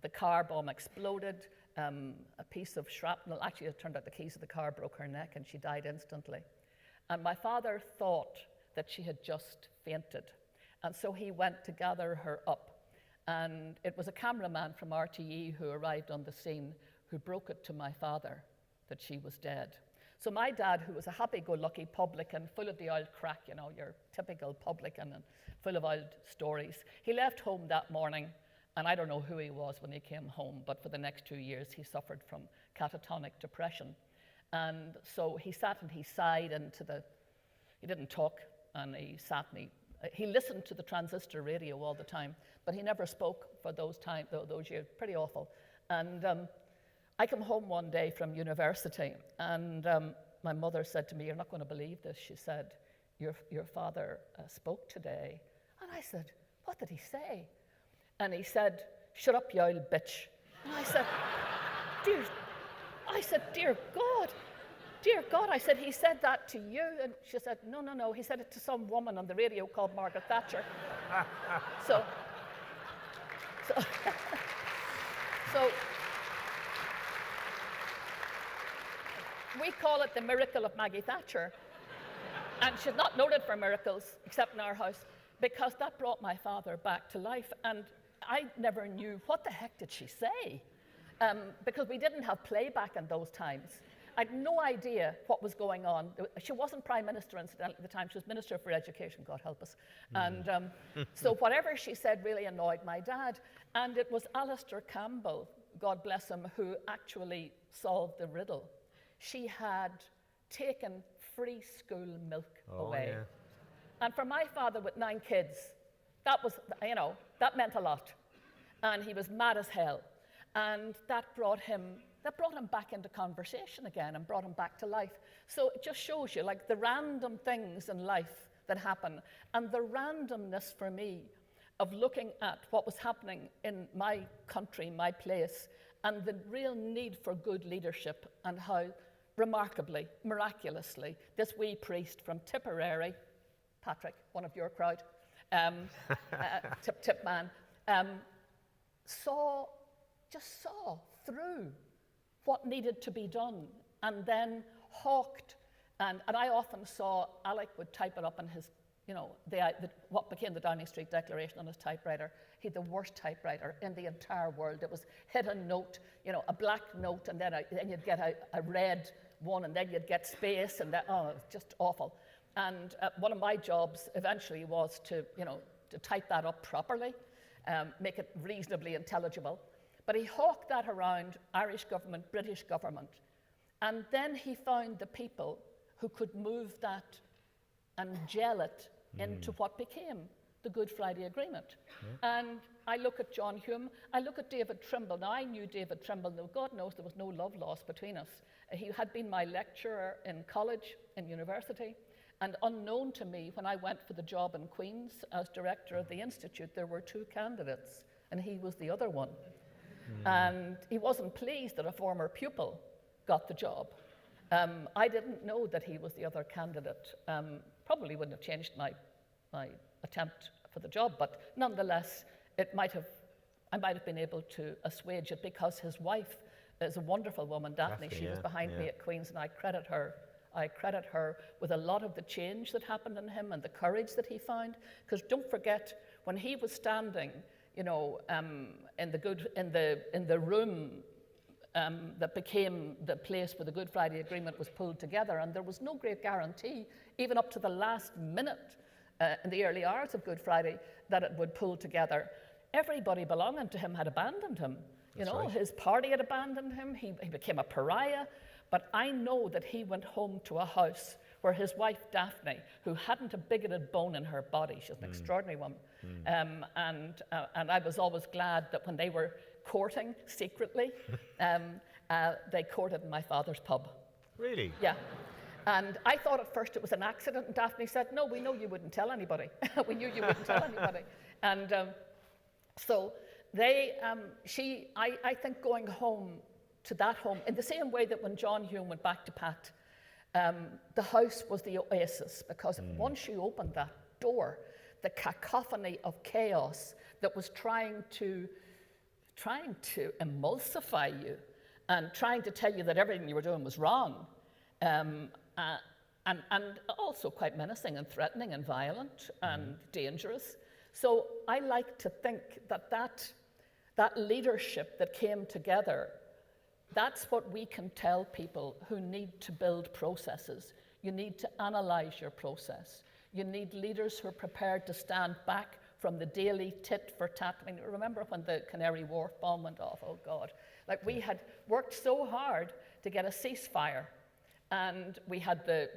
The car bomb exploded. A piece of shrapnel, actually it turned out the keys of the car broke her neck and she died instantly. And my father thought that she had just fainted. And so he went to gather her up. And it was a cameraman from RTE who arrived on the scene who broke it to my father that she was dead. So my dad, who was a happy-go-lucky publican, full of the old crack, your typical publican and full of old stories, he left home that morning. And I don't know who he was when he came home, but for the next 2 years he suffered from catatonic depression. And so he sat and he sighed he didn't talk, and he sat and he listened to the transistor radio all the time, but he never spoke for those years, pretty awful. And I come home one day from university, and my mother said to me, "You're not going to believe this." She said, your father spoke today. And I said, "What did he say?" And he said, "Shut up, you old bitch." And I said, dear God, I said, "He said that to you?" And she said, no, he said it to some woman on the radio called Margaret Thatcher. So we call it the miracle of Maggie Thatcher. And she's not noted for miracles, except in our house, because that brought my father back to life. And I never knew, what the heck did she say? Because we didn't have playback in those times. I had no idea what was going on. She wasn't Prime Minister incidentally at the time. She was Minister for Education, God help us. And so whatever she said really annoyed my dad. And it was Alistair Campbell, God bless him, who actually solved the riddle. She had taken free school milk away. Yeah. And for my father with 9 kids, that was, that meant a lot. And he was mad as hell. And that brought him back into conversation again and brought him back to life. So it just shows you, like, the random things in life that happen, and the randomness for me of looking at what was happening in my country, my place, and the real need for good leadership, and how remarkably, miraculously, this wee priest from Tipperary, Patrick, one of your crowd, tip man, just saw through what needed to be done, and then hawked. And I often saw Alec would type it up on his, what became the Downing Street Declaration on his typewriter. He had the worst typewriter in the entire world. It was hit a note, a black note, and then you'd get a red one, and then you'd get space, and it was just awful. And one of my jobs eventually was to type that up properly, make it reasonably intelligible. But he hawked that around Irish government, British government, and then he found the people who could move that and gel it into what became the Good Friday Agreement. And I look at John Hume, I look at David Trimble. Now, I knew David Trimble, though God knows there was no love lost between us. He had been my lecturer in college, in university, and unknown to me, when I went for the job in Queen's as director of the Institute, there were 2 candidates, and he was the other one. And he wasn't pleased that a former pupil got the job. I didn't know that he was the other candidate. Probably wouldn't have changed my attempt for the job, but nonetheless, I might have been able to assuage it, because his wife is a wonderful woman, Daphne. She was behind me at Queen's, and I credit her with a lot of the change that happened in him and the courage that he found. Because don't forget, when he was standing, in the room that became the place where the Good Friday Agreement was pulled together, and there was no great guarantee, even up to the last minute in the early hours of Good Friday, that it would pull together. Everybody belonging to him had abandoned him. His party had abandoned him. He became a pariah. But I know that he went home to a house where his wife, Daphne, who hadn't a bigoted bone in her body, she's an extraordinary woman, and I was always glad that when they were courting secretly, they courted in my father's pub. Really? Yeah. And I thought at first it was an accident, and Daphne said, "No, we know you wouldn't tell anybody." We knew you wouldn't tell anybody. And so I think going home to that home, in the same way that when John Hume went back to Pat, the house was the oasis, because once you opened that door, the cacophony of chaos that was trying to emulsify you and trying to tell you that everything you were doing was wrong, and also quite menacing and threatening and violent and dangerous. So I like to think that leadership that came together, that's what we can tell people who need to build processes. You need to analyze your process. You need leaders who are prepared to stand back from the daily tit for tat. I mean, remember when the Canary Wharf bomb went off? Oh God. Like, we had worked so hard to get a ceasefire, and we had the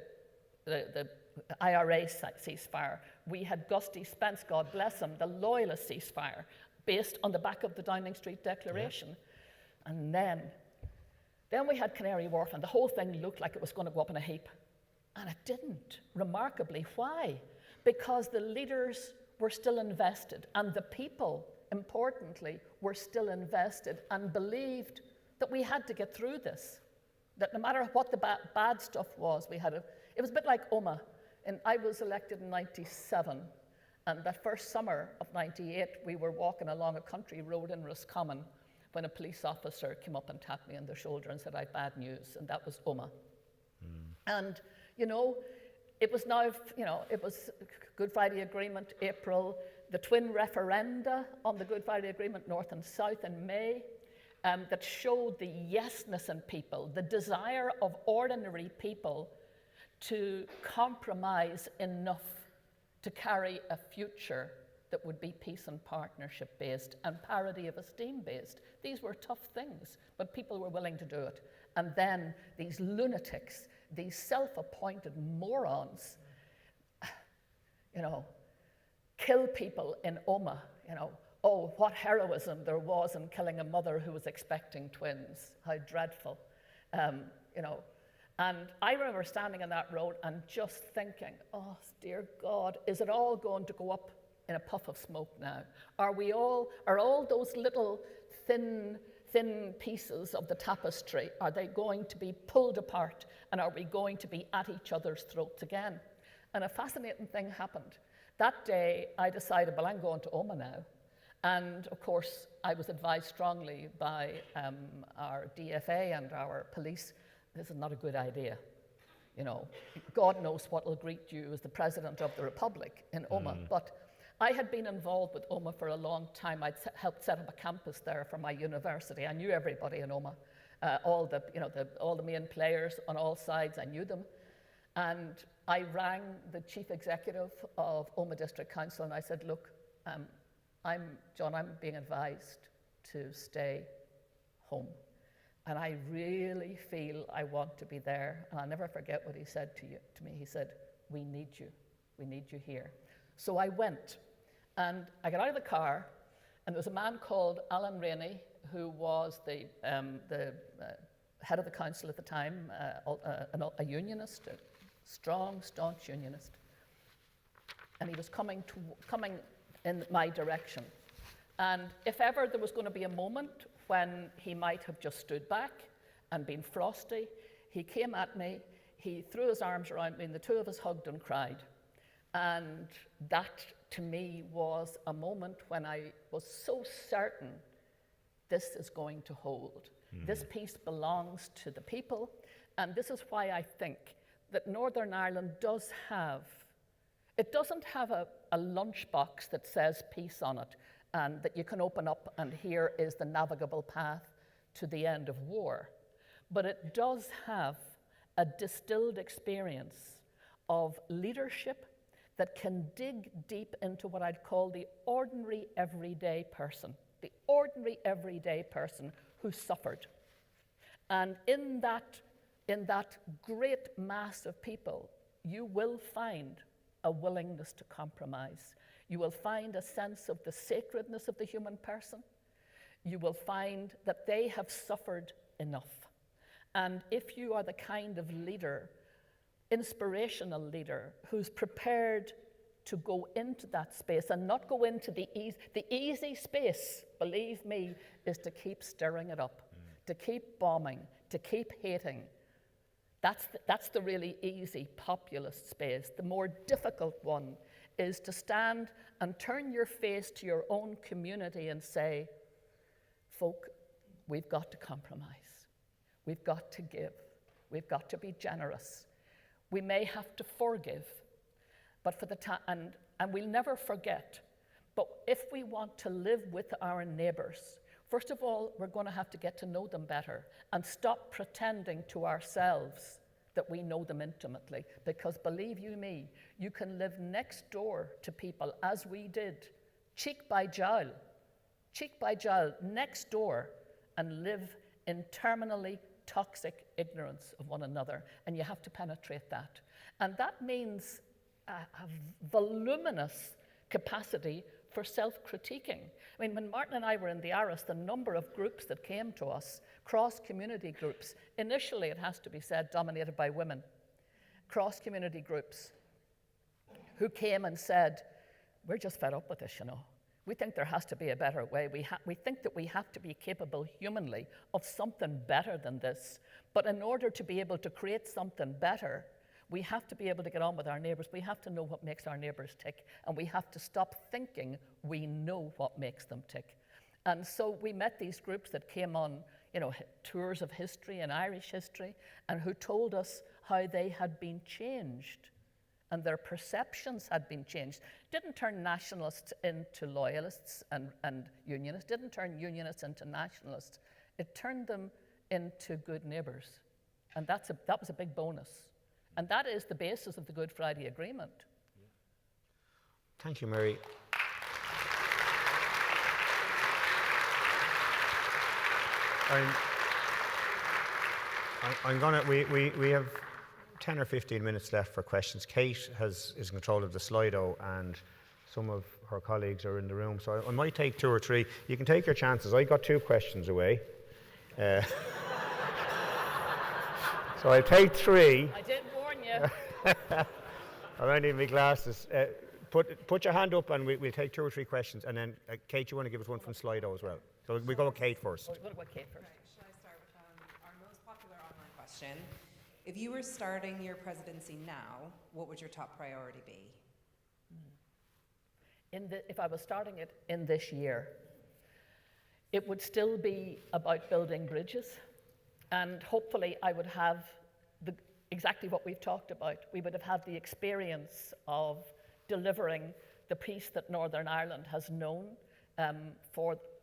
IRA ceasefire. We had Gusty Spence, God bless him, the loyalist ceasefire, based on the back of the Downing Street Declaration. Yeah. And then we had Canary Wharf, and the whole thing looked like it was going to go up in a heap. And it didn't, remarkably. Why? Because the leaders were still invested, and the people, importantly, were still invested and believed that we had to get through this, that no matter what the bad stuff was, it was a bit like Omagh. And I was elected in 97, and that first summer of 98, we were walking along a country road in Roscommon when a police officer came up and tapped me on the shoulder and said, "I have bad news," and that was Omagh. And, it was now, it was Good Friday Agreement, April, the twin referenda on the Good Friday Agreement, North and South, in May, that showed the yesness in people, the desire of ordinary people to compromise enough to carry a future that would be peace and partnership based and parity of esteem based. These were tough things, but people were willing to do it. And then these lunatics, these self-appointed morons, kill people in Omagh. Oh, what heroism there was in killing a mother who was expecting twins. How dreadful. And I remember standing on that road and just thinking, oh, dear God, is it all going to go up in a puff of smoke now? Are all those little thin pieces of the tapestry, are they going to be pulled apart, and are we going to be at each other's throats again? And a fascinating thing happened. That day, I decided, well, I'm going to Omagh now. And of course, I was advised strongly by our DFA and our police, this is not a good idea. You know, God knows what will greet you as the President of the Republic in Omagh. But I had been involved with Omagh for a long time. I'd helped set up a campus there for my university. I knew everybody in Omagh, all the main players on all sides. I knew them. And I rang the chief executive of Omagh District Council and I said, look, John, I'm being advised to stay home. And I really feel I want to be there. And I'll never forget what he said to me. He said, we need you. We need you here. So I went. And I got out of the car, and there was a man called Alan Rainey, who was the head of the council at the time, a unionist, a strong, staunch unionist. And he was coming in my direction. And if ever there was going to be a moment when he might have just stood back and been frosty, he came at me, he threw his arms around me, and the two of us hugged and cried. And that, to me, was a moment when I was so certain this is going to hold. This peace belongs to the people, and this is why I think that Northern Ireland doesn't have a lunchbox that says peace on it, and that you can open up and here is the navigable path to the end of war. But it does have a distilled experience of leadership that can dig deep into what I'd call the ordinary everyday person who suffered. And in that great mass of people, you will find a willingness to compromise. You will find a sense of the sacredness of the human person. You will find that they have suffered enough. And if you are the kind of leader, inspirational leader, who's prepared to go into that space and not go into the easy space, believe me, is to keep stirring it up, to keep bombing, to keep hating. That's the really easy populist space. The more difficult one is to stand and turn your face to your own community and say, folk, we've got to compromise. We've got to give. We've got to be generous. We may have to forgive, but for the time, and we'll never forget. But if we want to live with our neighbours, first of all, we're going to have to get to know them better and stop pretending to ourselves that we know them intimately. Because believe you me, you can live next door to people, as we did, cheek by jowl, next door, and live in terminally toxic ignorance of one another. And you have to penetrate that. And that means a voluminous capacity for self-critiquing. I mean, when Martin and I were in the Aris, the number of groups that came to us, cross-community groups, initially, it has to be said, dominated by women, cross-community groups, who came and said, we're just fed up with this, you know. We think there has to be a better way. We think that we have to be capable humanly of something better than this. But in order to be able to create something better, we have to be able to get on with our neighbours. We have to know what makes our neighbours tick. And we have to stop thinking we know what makes them tick. And so we met these groups that came on, you know, tours of history and Irish history, and who told us how they had been changed and their perceptions had been changed. Didn't turn nationalists into loyalists and unionists, didn't turn unionists into nationalists. It turned them into good neighbours. And that was a big bonus. And that is the basis of the Good Friday Agreement. Thank you, Mary. We have 10 or 15 minutes left for questions. Kate is in control of the Slido, and some of her colleagues are in the room. So I might take 2 or 3. You can take your chances. I got 2 questions away. So I'll take 3. I did warn you. I might need my glasses. Put your hand up and we'll take 2 or 3 questions. And then, Kate, you want to give us one from Slido as well? So we go with Kate first. We'll go with Kate first. Right. Shall I start with our most popular online question? If you were starting your presidency now, what would your top priority be? if I was starting it in this year, it would still be about building bridges, and hopefully I would have exactly what we've talked about. We would have had the experience of delivering the peace that Northern Ireland has known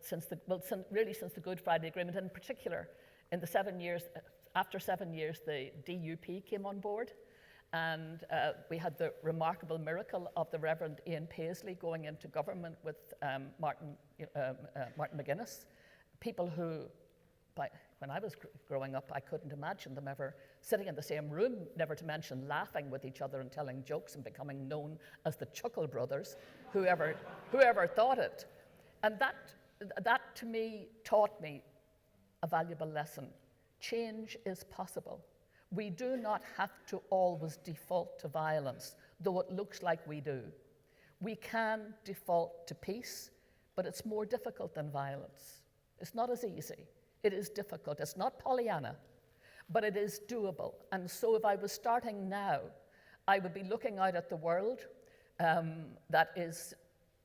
since the Good Friday Agreement, in particular in the 7 years, after 7 years the DUP came on board, and we had the remarkable miracle of the Reverend Ian Paisley going into government with Martin McGuinness, people who, when I was growing up, I couldn't imagine them ever sitting in the same room, never to mention laughing with each other and telling jokes and becoming known as the Chuckle Brothers, whoever thought it. And that to me taught me a valuable lesson. Change is possible. We do not have to always default to violence, though it looks like we do. We can default to peace, but it's more difficult than violence. It's not as easy. It is difficult. It's not Pollyanna, but it is doable. And so if I was starting now, I would be looking out at the world that is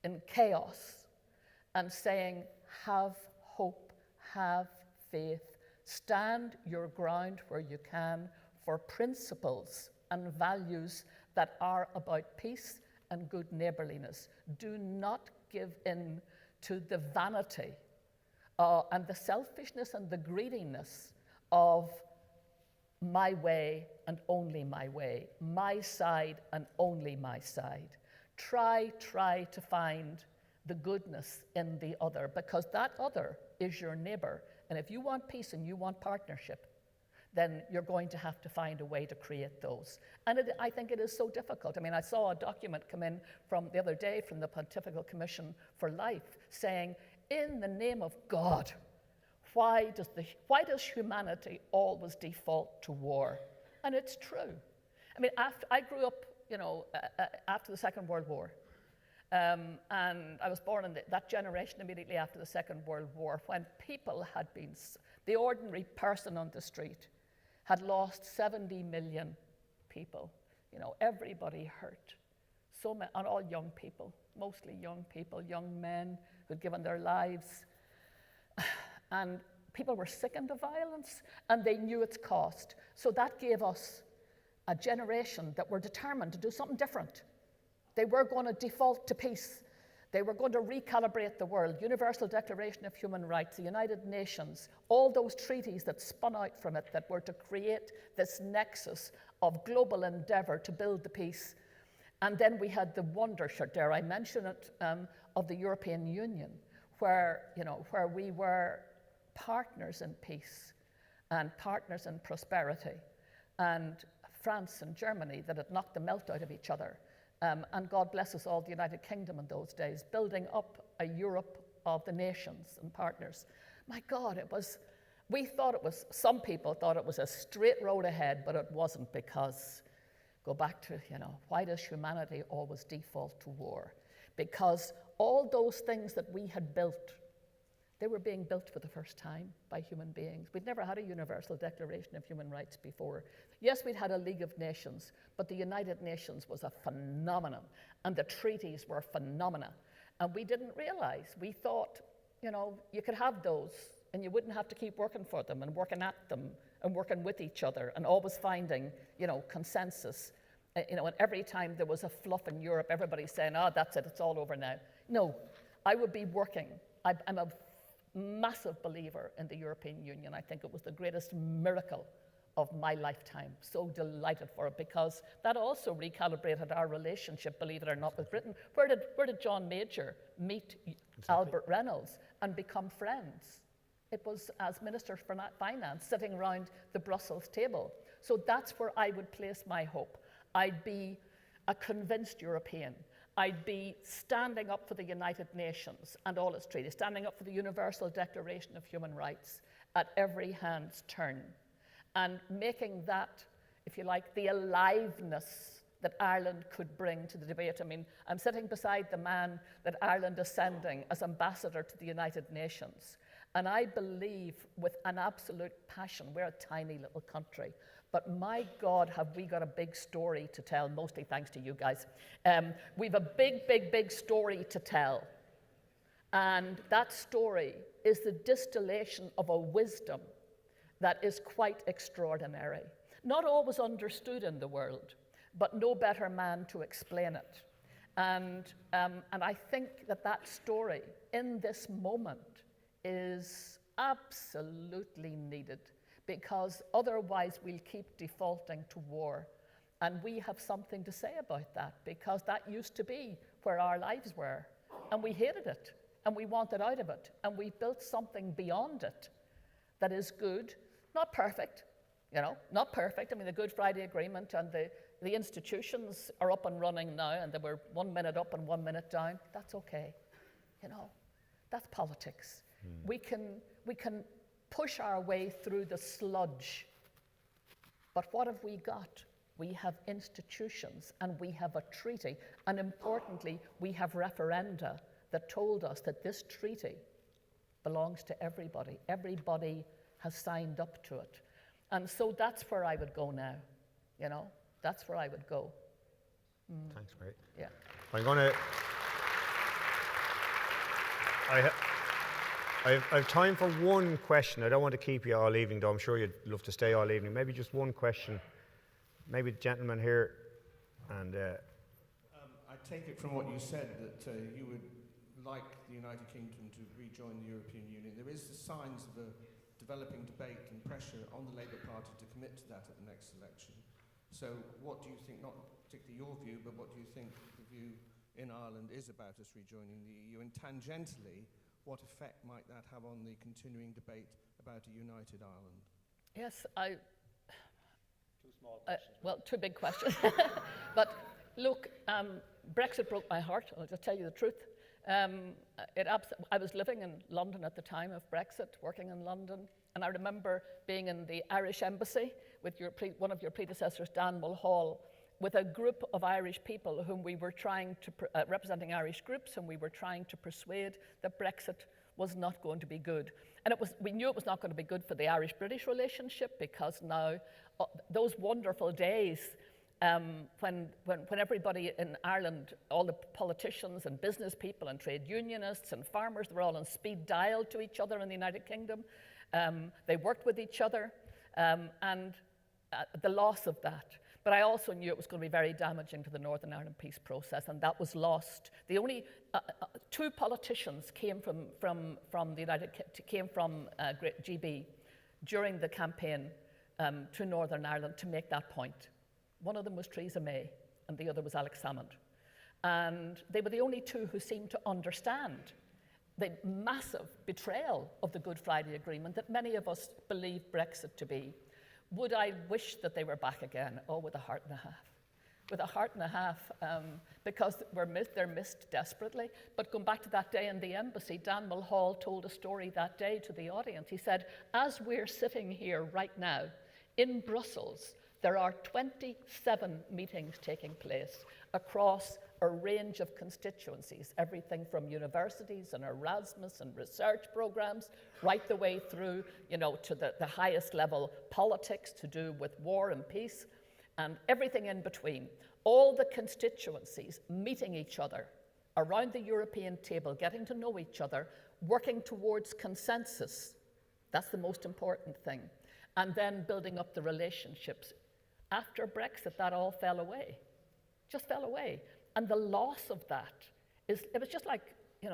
in chaos and saying, have hope, have faith, stand your ground where you can for principles and values that are about peace and good neighborliness. Do not give in to the vanity and the selfishness and the greediness of my way and only my way, my side and only my side. Try to find the goodness in the other, because that other is your neighbor. And if you want peace and you want partnership, then you're going to have to find a way to create those. And I think it is so difficult. I mean, I saw a document come in from the other day from the Pontifical Commission for Life saying, in the name of God, why does humanity always default to war? And it's true. I mean, I grew up, after the Second World War. And I was born in that generation immediately after the Second World War, when people had been, the ordinary person on the street had lost 70 million people. Everybody hurt. And all young people, mostly young people, young men who'd given their lives. And people were sickened of violence, and they knew its cost. So that gave us a generation that were determined to do something different. They were going to default to peace. They were going to recalibrate the world. Universal Declaration of Human Rights, the United Nations, all those treaties that spun out from it that were to create this nexus of global endeavor to build the peace. And then we had the wonder, dare I mention it, of the European Union, where we were partners in peace and partners in prosperity, and France and Germany that had knocked the melt out of each other. And God bless us all, the United Kingdom in those days, building up a Europe of the nations and partners. My God, some people thought it was a straight road ahead, but it wasn't, because, go back to, why does humanity always default to war? Because all those things that we had built, they were being built for the first time by human beings. We'd never had a Universal Declaration of Human Rights before. Yes, we'd had a League of Nations, but the United Nations was a phenomenon, and the treaties were phenomena. And we didn't realize. We thought, you could have those, and you wouldn't have to keep working for them and working at them and working with each other and always finding, consensus. And every time there was a fluff in Europe, everybody's saying, that's it, it's all over now. No, I would be working. I'm a massive believer in the European Union. I think it was the greatest miracle of my lifetime. So delighted for it, because that also recalibrated our relationship, believe it or not, with Britain. Where did John Major meet Albert Reynolds and become friends? It was as Minister for Finance, sitting around the Brussels table. So that's where I would place my hope. I'd be a convinced European. I'd be standing up for the United Nations and all its treaties, standing up for the Universal Declaration of Human Rights at every hand's turn, and making that, if you like, the aliveness that Ireland could bring to the debate. I mean, I'm sitting beside the man that Ireland is sending as ambassador to the United Nations, And I believe with an absolute passion, we're a tiny little country, but my God, have we got a big story to tell, mostly thanks to you guys. We've a big story to tell. And that story is the distillation of a wisdom that is quite extraordinary. Not always understood in the world, but no better man to explain it. And I think that story in this moment is absolutely needed, because otherwise we'll keep defaulting to war. And we have something to say about that, because that used to be where our lives were. And we hated it, and we wanted out of it. And we built something beyond it that is good, not perfect, not perfect. I mean, the Good Friday Agreement and the institutions are up and running now, and they were 1 minute up and 1 minute down. That's okay. That's politics. We can push our way through the sludge. But what have we got? We have institutions, and we have a treaty, and importantly, we have referenda that told us that this treaty belongs to everybody. Everybody has signed up to it. And so that's where I would go now. That's where I would go. Thanks, Mary. Yeah. I'm going to... I have time for one question. I don't want to keep you all evening, though. I'm sure you'd love to stay all evening. Maybe just one question. Maybe the gentleman here. And I take it from what you said that you would like the United Kingdom to rejoin the European Union. There is the signs of a developing debate and pressure on the Labour Party to commit to that at the next election. So what do you think, not particularly your view, but what do you think the view in Ireland is about us rejoining the EU? And tangentially, what effect might that have on the continuing debate about a united Ireland? Yes, two small questions. well, two big questions. But look, Brexit broke my heart, I'll just tell you the truth. I was living in London at the time of Brexit, working in London, and I remember being in the Irish embassy with one of your predecessors, Dan Mulhall, with a group of Irish people whom we were trying to, representing Irish groups, and we were trying to persuade that Brexit was not going to be good. And we knew it was not going to be good for the Irish-British relationship, because now those wonderful days when everybody in Ireland, all the politicians and business people and trade unionists and farmers, they were all on speed dial to each other in the United Kingdom. They worked with each other, and the loss of that. But I also knew it was going to be very damaging to the Northern Ireland peace process, and that was lost. The only two politicians came from GB during the campaign to Northern Ireland to make that point. One of them was Theresa May, and the other was Alex Salmond. And they were the only two who seemed to understand the massive betrayal of the Good Friday Agreement that many of us believe Brexit to be. Would I wish that they were back again? Oh, with a heart and a half. With a heart and a half, because they're missed desperately. But going back to that day in the embassy, Dan Mulhall told a story that day to the audience. He said, as we're sitting here right now in Brussels, there are 27 meetings taking place across a range of constituencies, everything from universities and Erasmus and research programs, right the way through, to the highest level politics to do with war and peace, and everything in between. All the constituencies meeting each other around the European table, getting to know each other, working towards consensus. That's the most important thing. And then building up the relationships. After Brexit, that all fell away, just fell away. And the loss of that it was just like,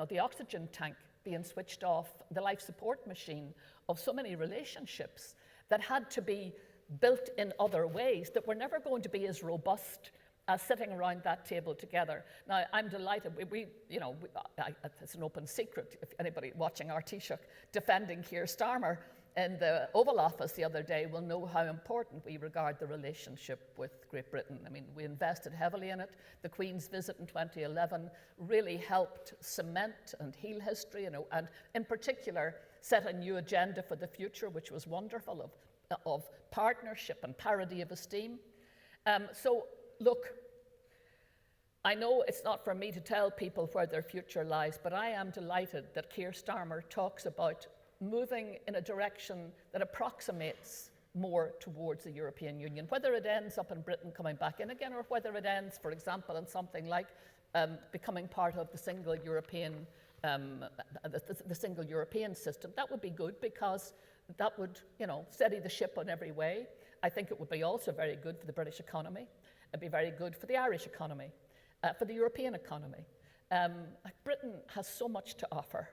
the oxygen tank being switched off, the life support machine of so many relationships that had to be built in other ways that were never going to be as robust as sitting around that table together. Now, I'm delighted. It's an open secret. If anybody watching our Taoiseach defending Keir Starmer in the Oval Office the other day will know how important we regard the relationship with Great Britain. I mean, we invested heavily in it. The Queen's visit in 2011 really helped cement and heal history, and in particular set a new agenda for the future, which was wonderful, of partnership and parity of esteem. So, look, I know it's not for me to tell people where their future lies, but I am delighted that Keir Starmer talks about moving in a direction that approximates more towards the European Union, whether it ends up in Britain coming back in again, or whether it ends, for example, in something like becoming part of the single European, the single European system. That would be good, because that would, steady the ship in every way. I think it would be also very good for the British economy. It'd be very good for the Irish economy, for the European economy. Britain has so much to offer.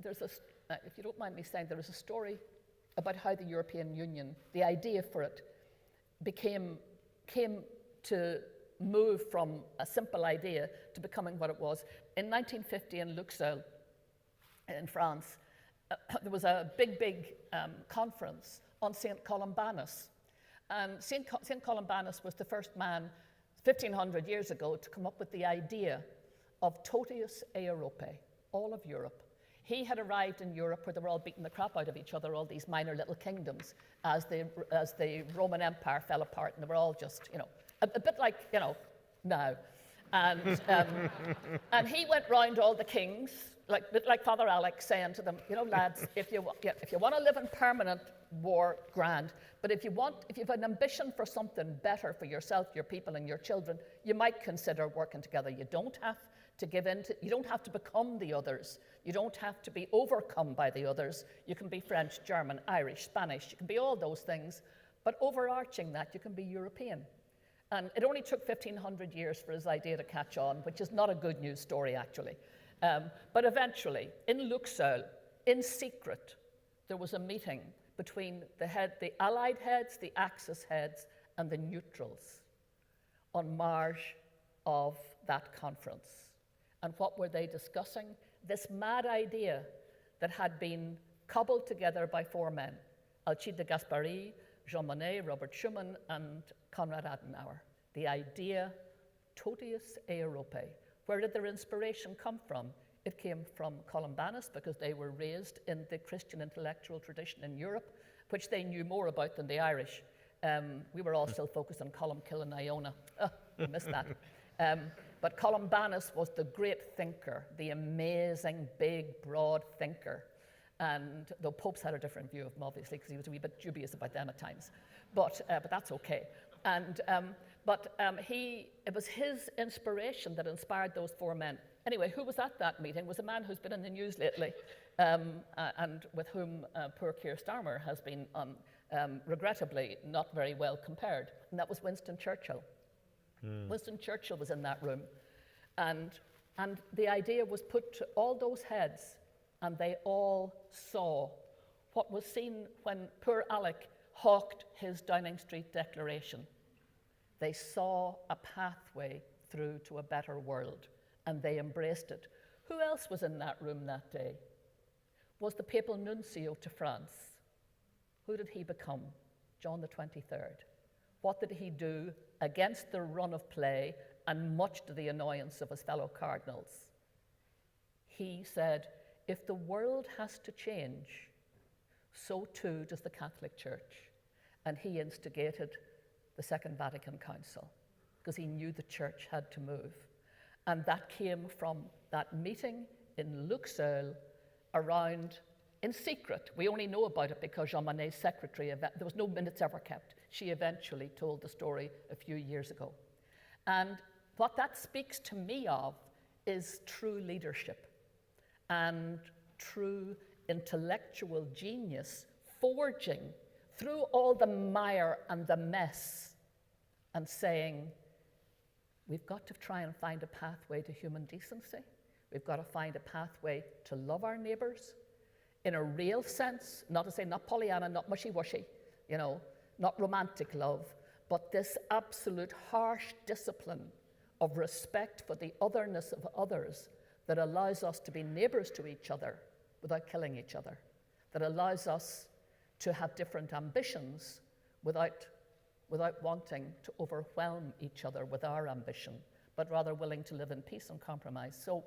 If you don't mind me saying, there is a story about how the European Union, the idea for it, came to move from a simple idea to becoming what it was. In 1950 in Luxeuil, in France, there was a big conference on St. Columbanus. And St. Columbanus was the first man 1,500 years ago to come up with the idea of totius Europae, all of Europe. He had arrived in Europe where they were all beating the crap out of each other, all these minor little kingdoms, as the Roman Empire fell apart, and they were all just, a bit like, now. And, and he went round all the kings, like Father Alex, saying to them, lads, if you want to live in permanent war, grand. But if you've an ambition for something better for yourself, your people, and your children, you might consider working together. You don't have to give in to, you don't have to become the others. You don't have to be overcome by the others. You can be French, German, Irish, Spanish. You can be all those things. But overarching that, you can be European. And it only took 1,500 years for his idea to catch on, which is not a good news story, actually. But eventually, in Luxeuil, in secret, there was a meeting between the Allied heads, the Axis heads, and the neutrals en marge of that conference. And what were they discussing? This mad idea that had been cobbled together by four men, Alcide de Gasperi, Jean Monnet, Robert Schuman, and Konrad Adenauer. The idea, totius Europae. Where did their inspiration come from? It came from Columbanus, because they were raised in the Christian intellectual tradition in Europe, which they knew more about than the Irish. We were all still focused on Columkill and Iona. We missed that. But Columbanus was the great thinker, the amazing, big, broad thinker. And though popes had a different view of him, obviously, because he was a wee bit dubious about them at times. But that's okay. And it was his inspiration that inspired those four men. Anyway, who was at that meeting was a man who's been in the news lately, and with whom poor Keir Starmer has been, regrettably, not very well compared, and that was Winston Churchill. Winston Churchill was in that room, and the idea was put to all those heads, and they all saw what was seen when poor Alec hawked his Downing Street declaration. They saw a pathway through to a better world, and they embraced it. Who else was in that room that day? Was the papal nuncio to France. Who did he become? John the 23rd. What did he do against the run of play and much to the annoyance of his fellow cardinals? He said, if the world has to change, so too does the Catholic Church. And he instigated the Second Vatican Council because he knew the church had to move. And that came from that meeting in Luxeuil around, in secret. We only know about it because Jean Monnet's secretary, there was no minutes ever kept. She eventually told the story a few years ago. And what that speaks to me of is true leadership and true intellectual genius, forging through all the mire and the mess and saying, we've got to try and find a pathway to human decency. We've got to find a pathway to love our neighbours in a real sense, not to say not Pollyanna, not mushy-washy, not romantic love, but this absolute harsh discipline of respect for the otherness of others that allows us to be neighbours to each other without killing each other, that allows us to have different ambitions without wanting to overwhelm each other with our ambition, but rather willing to live in peace and compromise. So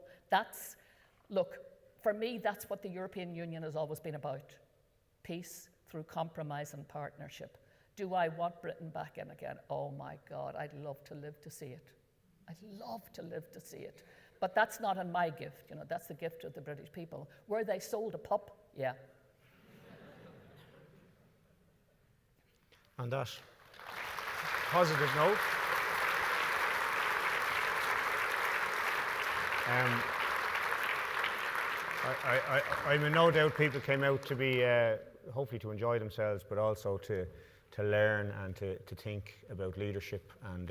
for me, that's what the European Union has always been about. Peace through compromise and partnership. Do I want Britain back in again? Oh my God, I'd love to live to see it. I'd love to live to see it. But that's not in my gift, that's the gift of the British people. Where they sold a pup, Yeah. On that positive note, I'm in no doubt people came out to be, hopefully to enjoy themselves, but also to learn and to think about leadership. And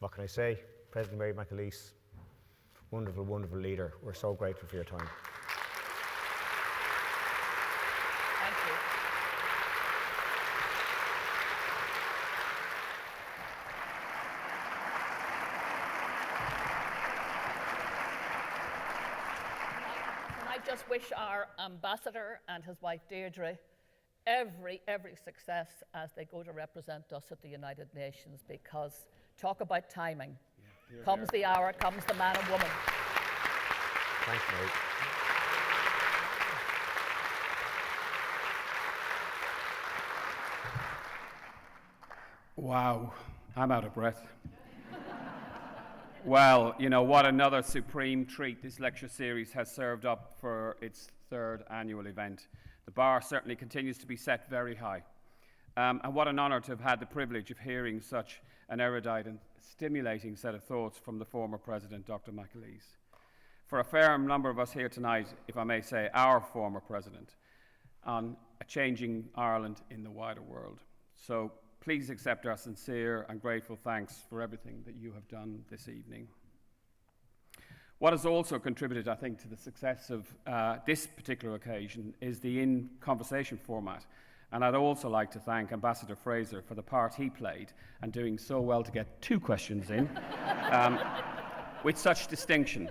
what can I say? President Mary McAleese, wonderful, wonderful leader. We're so grateful for your time. Thank you. Can I just wish our ambassador and his wife Deirdre every success as they go to represent us at the United Nations, because talk about timing. Comes the hour, comes the man and woman. Thanks, mate. Wow, I'm out of breath. Well, you know, what another supreme treat this lecture series has served up for its third annual event. The bar certainly continues to be set very high. And what an honour to have had the privilege of hearing such an erudite and stimulating set of thoughts from the former President, Dr McAleese. For a fair number of us here tonight, if I may say, our former President, on a changing Ireland in the wider world. So please accept our sincere and grateful thanks for everything that you have done this evening. What has also contributed, I think, to the success of this particular occasion is the in-conversation format. And I'd also like to thank Ambassador Fraser for the part he played and doing so well to get 2 questions in with such distinction.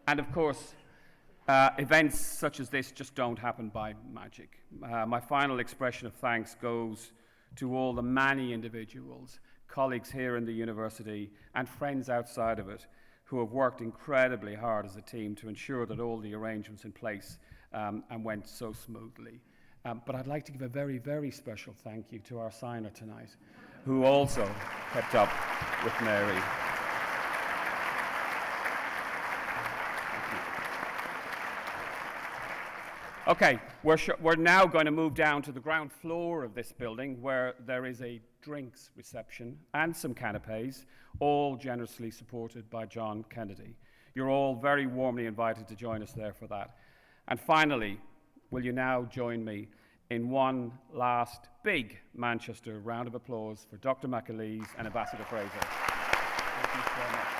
And of course, events such as this just don't happen by magic. My final expression of thanks goes to all the many individuals, colleagues here in the university and friends outside of it, who have worked incredibly hard as a team to ensure that all the arrangements in place and went so smoothly. But I'd like to give a very, very special thank you to our signer tonight, who also kept up with Mary. Okay, we're now going to move down to the ground floor of this building, where there is a drinks reception and some canapes, all generously supported by John Kennedy. You're all very warmly invited to join us there for that. And finally, will you now join me in one last big Manchester round of applause for Dr. McAleese and Ambassador Fraser. Thank you so much.